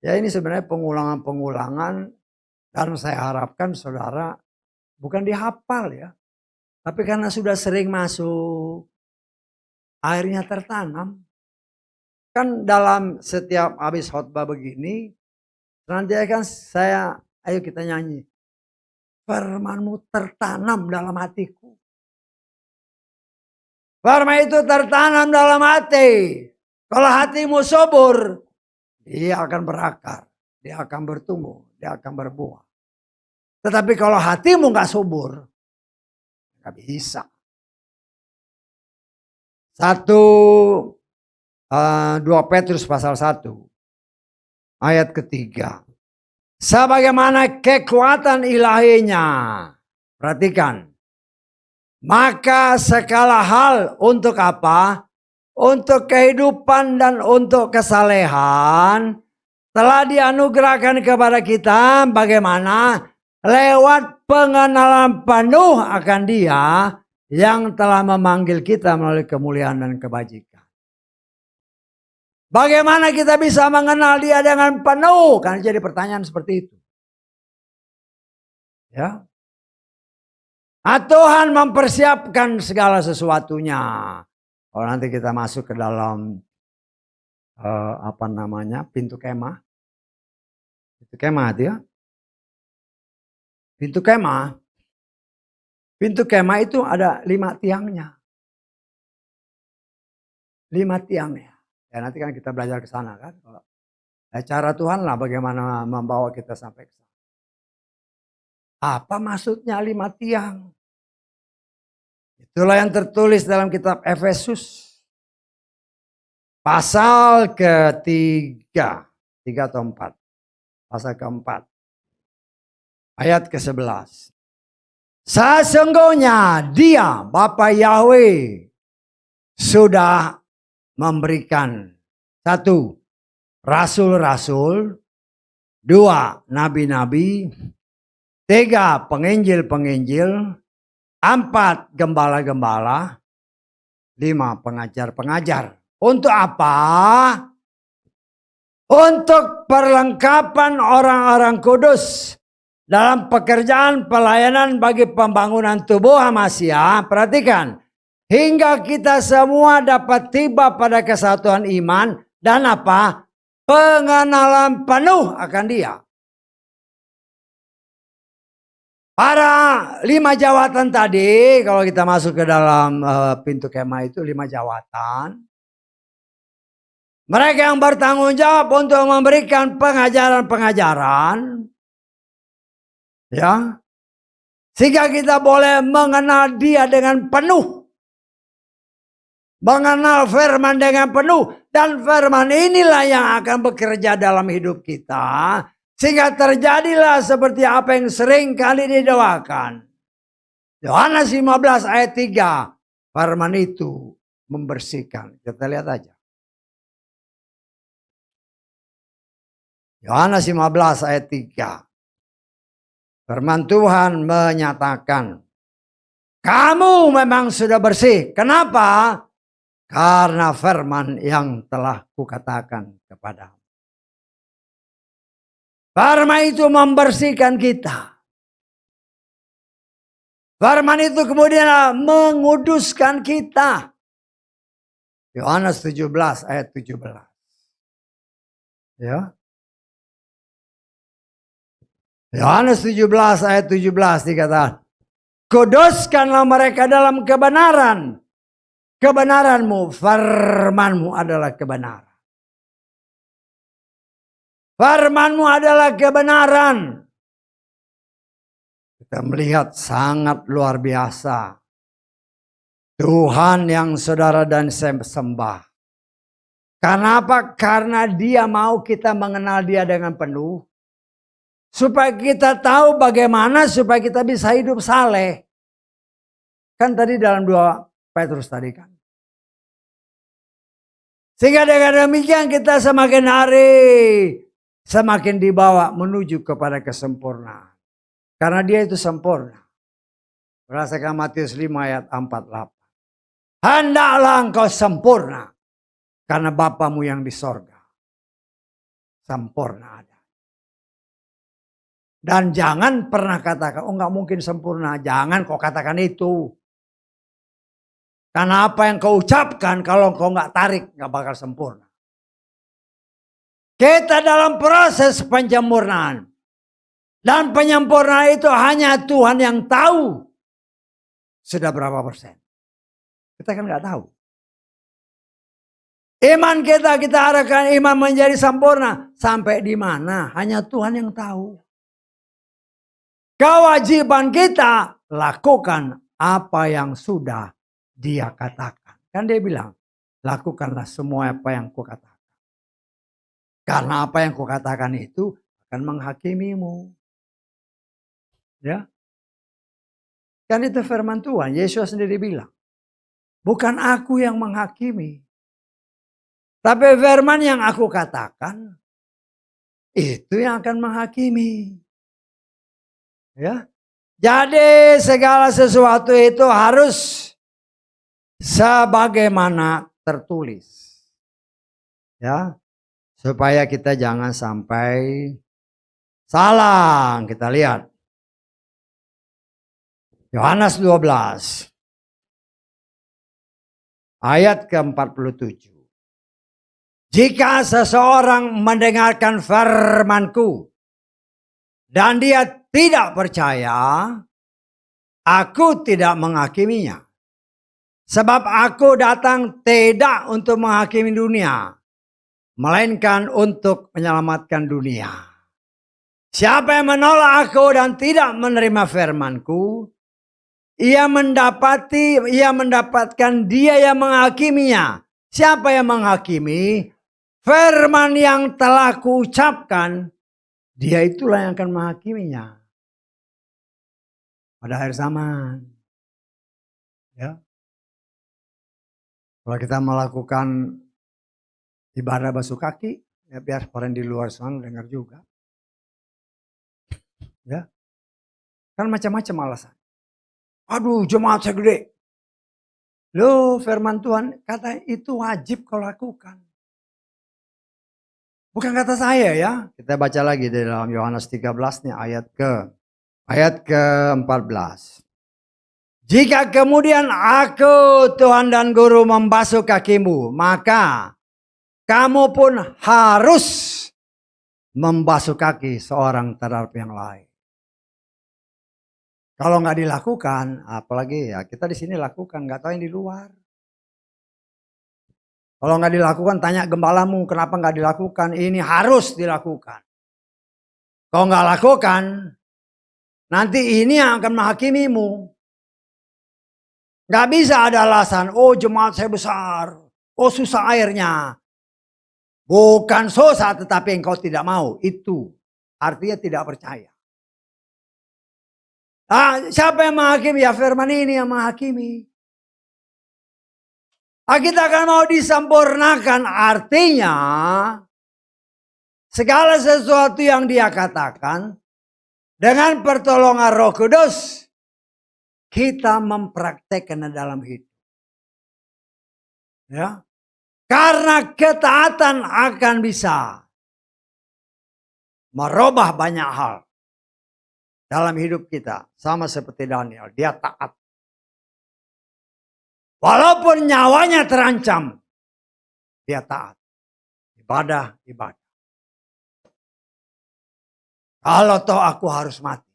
Ya ini sebenarnya pengulangan-pengulangan. Dan saya harapkan saudara bukan dihafal ya. Tapi karena sudah sering masuk. Akhirnya tertanam. Kan dalam setiap habis khotbah begini, nanti kan saya, ayo kita nyanyi. Firman-Mu tertanam dalam hatiku. Firman itu tertanam dalam hati. Kalau hatimu subur, dia akan berakar. Dia akan bertumbuh, dia akan berbuah. Tetapi kalau hatimu gak subur, gak bisa. 2 Petrus pasal 1 ayat ketiga. Sebagaimana kekuatan ilahinya. Perhatikan. Maka segala hal untuk apa? Untuk kehidupan dan untuk kesalehan. Telah dianugerahkan kepada kita. Bagaimana? Lewat pengenalan penuh akan Dia. Yang telah memanggil kita melalui kemuliaan dan kebajikan. Bagaimana kita bisa mengenal Dia dengan penuh? Kan jadi pertanyaan seperti itu. Ya. Tuhan mempersiapkan segala sesuatunya. Kalau nanti kita masuk ke dalam pintu kemah. Pintu kemah itu ya. Pintu kemah. Pintu kemah itu ada 5 tiangnya. 5 tiangnya. Ya nanti kan kita belajar ke sana kan. Cara Tuhan lah bagaimana membawa kita sampai ke sana. Apa maksudnya 5 tiang? Itulah yang tertulis dalam kitab Efesus. Pasal ketiga. 3 atau 4. Pasal keempat. Ayat ke-11. Sesungguhnya Dia, Bapa Yahweh, sudah memberikan 1. Rasul-rasul, 2. Nabi-nabi, 3. Penginjil-penginjil, 4. Gembala-gembala, 5. Pengajar-pengajar. Untuk apa? Untuk perlengkapan orang-orang kudus dalam pekerjaan pelayanan bagi pembangunan tubuh Hamasia. Perhatikan. Hingga kita semua dapat tiba pada kesatuan iman dan apa? Pengenalan penuh akan Dia. Para 5 jawatan tadi, kalau kita masuk ke dalam pintu kemah itu 5 jawatan. Mereka yang bertanggung jawab untuk memberikan pengajaran-pengajaran. Ya. Sehingga kita boleh mengenal Dia dengan penuh. Mengenal firman dengan penuh. Dan firman inilah yang akan bekerja dalam hidup kita. Sehingga terjadilah seperti apa yang sering kali didoakan. Yohanes 15 ayat 3. Firman itu membersihkan. Kita lihat aja. Yohanes 15 ayat 3. Firman Tuhan menyatakan. Kamu memang sudah bersih. Kenapa? Karena firman yang telah kukatakan kepadamu. Firman itu membersihkan kita. Firman itu kemudian menguduskan kita. Yohanes 17 ayat 17. Ya. Yohanes 17 ayat 17 dikatakan. Kuduskanlah mereka dalam kebenaran. Kebenaranmu, firmanmu adalah kebenaran. Firmanmu adalah kebenaran. Kita melihat sangat luar biasa. Tuhan yang saudara dan saya sembah. Kenapa? Karena Dia mau kita mengenal Dia dengan penuh. Supaya kita tahu bagaimana supaya kita bisa hidup saleh. Kan tadi dalam 2 Petrus tadi kan. Sehingga dengan demikian kita semakin hari semakin dibawa menuju kepada kesempurnaan. Karena Dia itu sempurna. Berdasarkan Matius 5 ayat 48. Hendaklah engkau sempurna. Karena Bapamu yang di sorga sempurna ada. Dan jangan pernah katakan, oh nggak mungkin sempurna. Jangan kau katakan itu. Karena apa yang kau ucapkan kalau kau nggak tarik nggak bakal sempurna. Kita dalam proses penyempurnaan. Dan penyempurnaan itu hanya Tuhan yang tahu. Sudah berapa persen. Kita kan nggak tahu. Iman kita harapkan iman menjadi sempurna. Sampai di mana hanya Tuhan yang tahu. Kewajiban kita lakukan apa yang sudah Dia katakan. Kan Dia bilang, lakukanlah semua apa yang kukatakan. Karena apa yang kukatakan itu akan menghakimimu. Ya. Kan itu firman Tuhan. Yesus sendiri bilang, bukan aku yang menghakimi. Tapi firman yang aku katakan, itu yang akan menghakimi. Ya. Jadi segala sesuatu itu harus sebagaimana tertulis. Ya. Supaya kita jangan sampai salah. Kita lihat. Yohanes 12. Ayat ke-47. Jika seseorang mendengarkan firman-Ku dan dia tidak percaya, aku tidak menghakiminya. Sebab aku datang tidak untuk menghakimi dunia, melainkan untuk menyelamatkan dunia. Siapa yang menolak aku dan tidak menerima firmanku, ia mendapatkan dia yang menghakiminya. Siapa yang menghakimi? Firman yang telah kuucapkan, dia itulah yang akan menghakiminya pada akhir zaman. Ya. Kalau kita melakukan ibadah basuh kaki, ya biar orang di luar sana dengar juga. Ya. Kan macam-macam alasan. Aduh, jemaat saya gede. Loh, firman Tuhan kata itu wajib kau lakukan. Bukan kata saya ya. Kita baca lagi di dalam Yohanes 13 nih ayat ke-14. Jika kemudian aku Tuhan dan Guru membasuh kakimu, maka kamu pun harus membasuh kaki seorang terhadap yang lain. Kalau nggak dilakukan, apalagi ya kita di sini lakukan, nggak tahu yang di luar. Kalau nggak dilakukan, tanya gembalamu kenapa nggak dilakukan. Ini harus dilakukan. Kalau nggak lakukan, nanti ini yang akan menghakimimu. Nggak bisa ada alasan, oh jemaat saya besar, oh susah airnya. Bukan susah tetapi engkau tidak mau. Itu artinya tidak percaya. Siapa yang menghakimi? Ya firman ini yang menghakimi. Kita akan mau disempurnakan, artinya segala sesuatu yang dia katakan dengan pertolongan Roh Kudus kita mempraktekkan dalam hidup. Ya. Karena ketaatan akan bisa merubah banyak hal dalam hidup kita. Sama seperti Daniel, dia taat. Walaupun nyawanya terancam, dia taat. Ibadah. Kalau toh aku harus mati,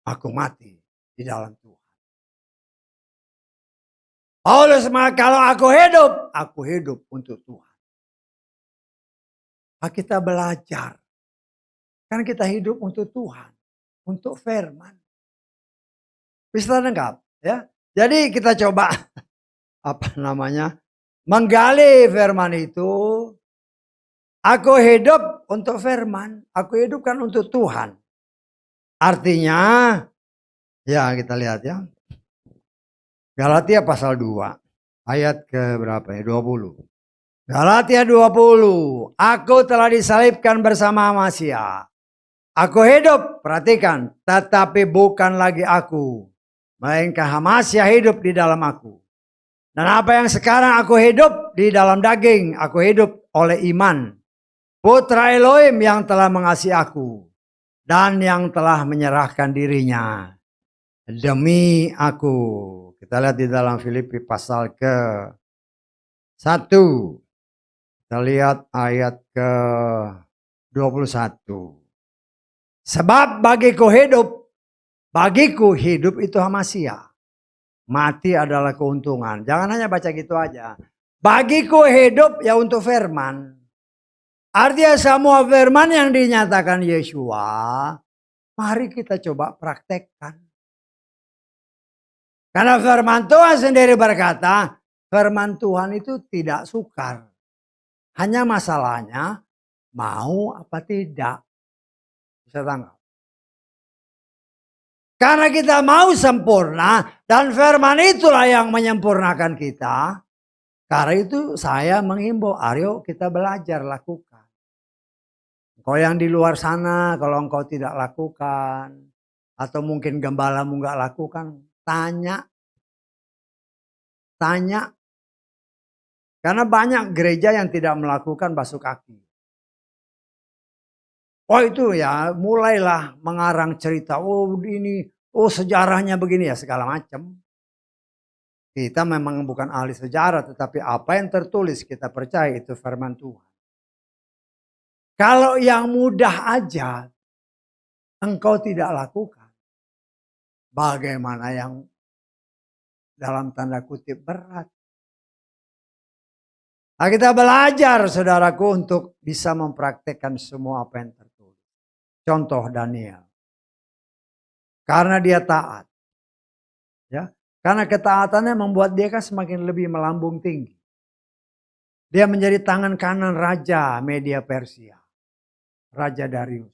aku mati di dalam Tuhan. Paulus, kalau aku hidup untuk Tuhan. Kita belajar. Kan kita hidup untuk Tuhan, untuk firman. Bisa lengkap, ya. Jadi kita coba menggali firman itu. Aku hidup untuk firman, aku hidupkan untuk Tuhan. Artinya, ya kita lihat ya. Galatia pasal 2, ayat ke berapa ya? 20. Galatia 20, aku telah disalibkan bersama Masiha. Aku hidup, perhatikan, tetapi bukan lagi aku, melainkan Masiha hidup di dalam aku. Dan apa yang sekarang aku hidup di dalam daging, aku hidup oleh iman. Putra Elohim yang telah mengasihi aku dan yang telah menyerahkan dirinya demi aku. Kita lihat di dalam Filipi pasal ke-1. Kita lihat ayat ke-21. Sebab bagiku hidup itu Masiha. Mati adalah keuntungan. Jangan hanya baca gitu aja. Bagiku hidup ya untuk firman. Artinya semua firman yang dinyatakan Yeshua, mari kita coba praktekkan. Karena firman Tuhan sendiri berkata, firman Tuhan itu tidak sukar. Hanya masalahnya mau apa tidak. Bisa tangkap. Karena kita mau sempurna dan firman itulah yang menyempurnakan kita. Karena itu saya menghimbau, ayo kita belajar lakukan. Kau yang di luar sana, kalau engkau tidak lakukan, atau mungkin gembalamu nggak lakukan, tanya. Karena banyak gereja yang tidak melakukan basuh kaki. Oh itu ya, mulailah mengarang cerita, sejarahnya begini ya, segala macam. Kita memang bukan ahli sejarah, tetapi apa yang tertulis kita percaya itu firman Tuhan. Kalau yang mudah aja engkau tidak lakukan, bagaimana yang dalam tanda kutip berat? Nah, kita belajar saudaraku untuk bisa mempraktekkan semua apa yang tertulis. Contoh Daniel. Karena dia taat. Ya, karena ketaatannya membuat dia kan semakin lebih melambung tinggi. Dia menjadi tangan kanan Raja Media Persia. Raja Darius.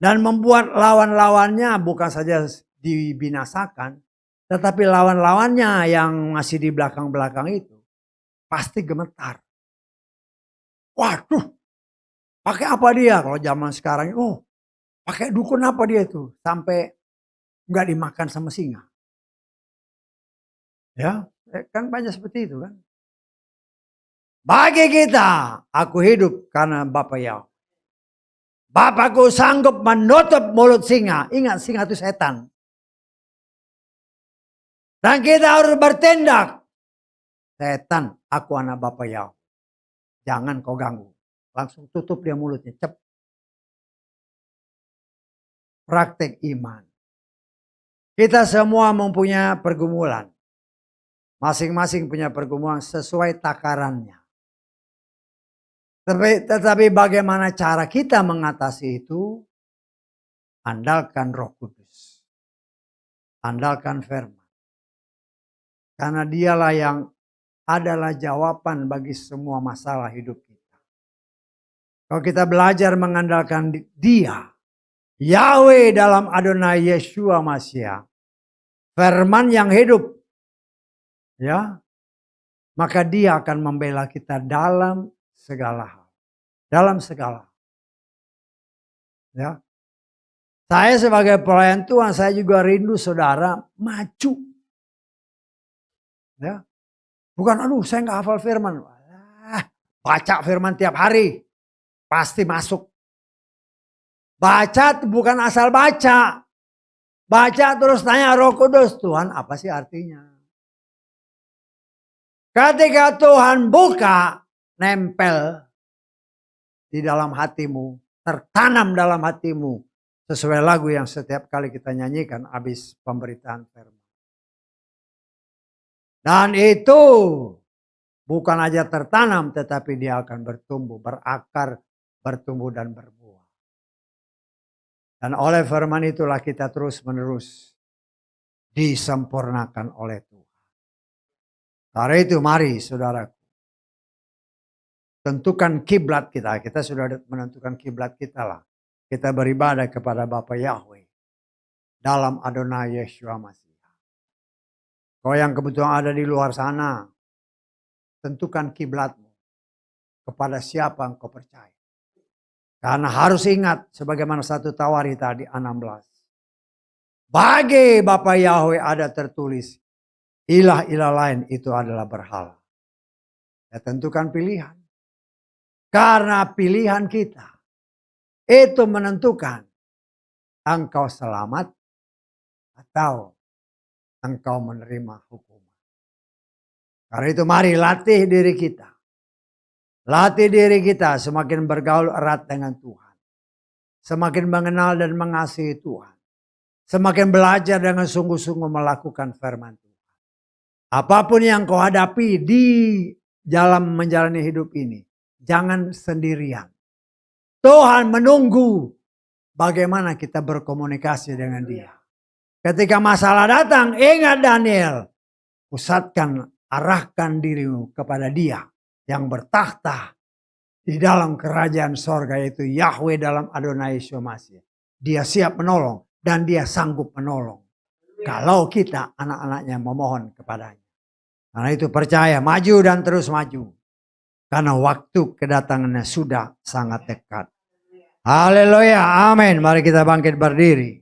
Dan membuat lawan-lawannya bukan saja dibinasakan. Tetapi lawan-lawannya yang masih di belakang-belakang itu. Pasti gemetar. Waduh. Pakai apa dia kalau zaman sekarang? Oh, pakai dukun apa dia itu? Sampai nggak dimakan sama singa. Ya, kan banyak seperti itu kan. Bagi kita, aku hidup karena Bapa Yahweh. Bapakku sanggup menutup mulut singa. Ingat, singa itu setan. Dan kita harus bertindak. Setan, aku anak Bapa Yahweh. Jangan kau ganggu. Langsung tutup dia mulutnya. Cep. Praktek iman. Kita semua mempunyai pergumulan. Masing-masing punya pergumulan sesuai takarannya. Tetapi bagaimana cara kita mengatasi itu? Andalkan Roh Kudus. Andalkan firman. Karena dialah yang adalah jawaban bagi semua masalah hidup kita. Kalau kita belajar mengandalkan dia, Yahweh dalam Adonai Yeshua Mashiach, firman yang hidup, ya, maka dia akan membela kita dalam segala hal. Dalam segala hal. Ya. Saya sebagai pelayan Tuhan, saya juga rindu saudara maju. Ya. Bukan, aduh saya nggak hafal firman. Baca firman tiap hari. Pasti masuk. Baca bukan asal baca. Baca terus tanya Roh Kudus. Tuhan apa sih artinya? Ketika Tuhan buka, nempel di dalam hatimu. Tertanam dalam hatimu. Sesuai lagu yang setiap kali kita nyanyikan habis pemberitaan firman. Dan itu bukan aja tertanam, tetapi dia akan bertumbuh, berakar, bertumbuh dan berbuah. Dan oleh firman itulah kita terus menerus disempurnakan oleh Tuhan. Karena itu mari saudaraku, tentukan kiblat kita. Kita sudah menentukan kiblat kita lah. Kita beribadah kepada Bapa Yahweh dalam Adonai Yeshua Mashiach. Kau yang kebetulan ada di luar sana, tentukan kiblatmu kepada siapa engkau percaya. Karena harus ingat sebagaimana satu Tawari tadi 16. Bagi Bapa Yahweh ada tertulis, ilah-ilah lain itu adalah berhala. Ya tentukan pilihan. Karena pilihan kita itu menentukan engkau selamat atau engkau menerima hukuman. Karena itu mari latih diri kita. Latih diri kita semakin bergaul erat dengan Tuhan. Semakin mengenal dan mengasihi Tuhan. Semakin belajar dengan sungguh-sungguh melakukan firman Tuhan. Apapun yang kau hadapi di dalam menjalani hidup ini. Jangan sendirian. Tuhan menunggu bagaimana kita berkomunikasi dengan dia. Ketika masalah datang, ingat Daniel. Pusatkan, arahkan dirimu kepada dia yang bertakhta di dalam kerajaan sorga, yaitu Yahweh dalam Adonai Yeshua Mashiach. Dia siap menolong dan dia sanggup menolong. Kalau kita anak-anaknya memohon kepadanya. Karena itu percaya, maju dan terus maju. Karena waktu kedatangannya sudah sangat dekat. Haleluya, amin. Mari kita bangkit berdiri.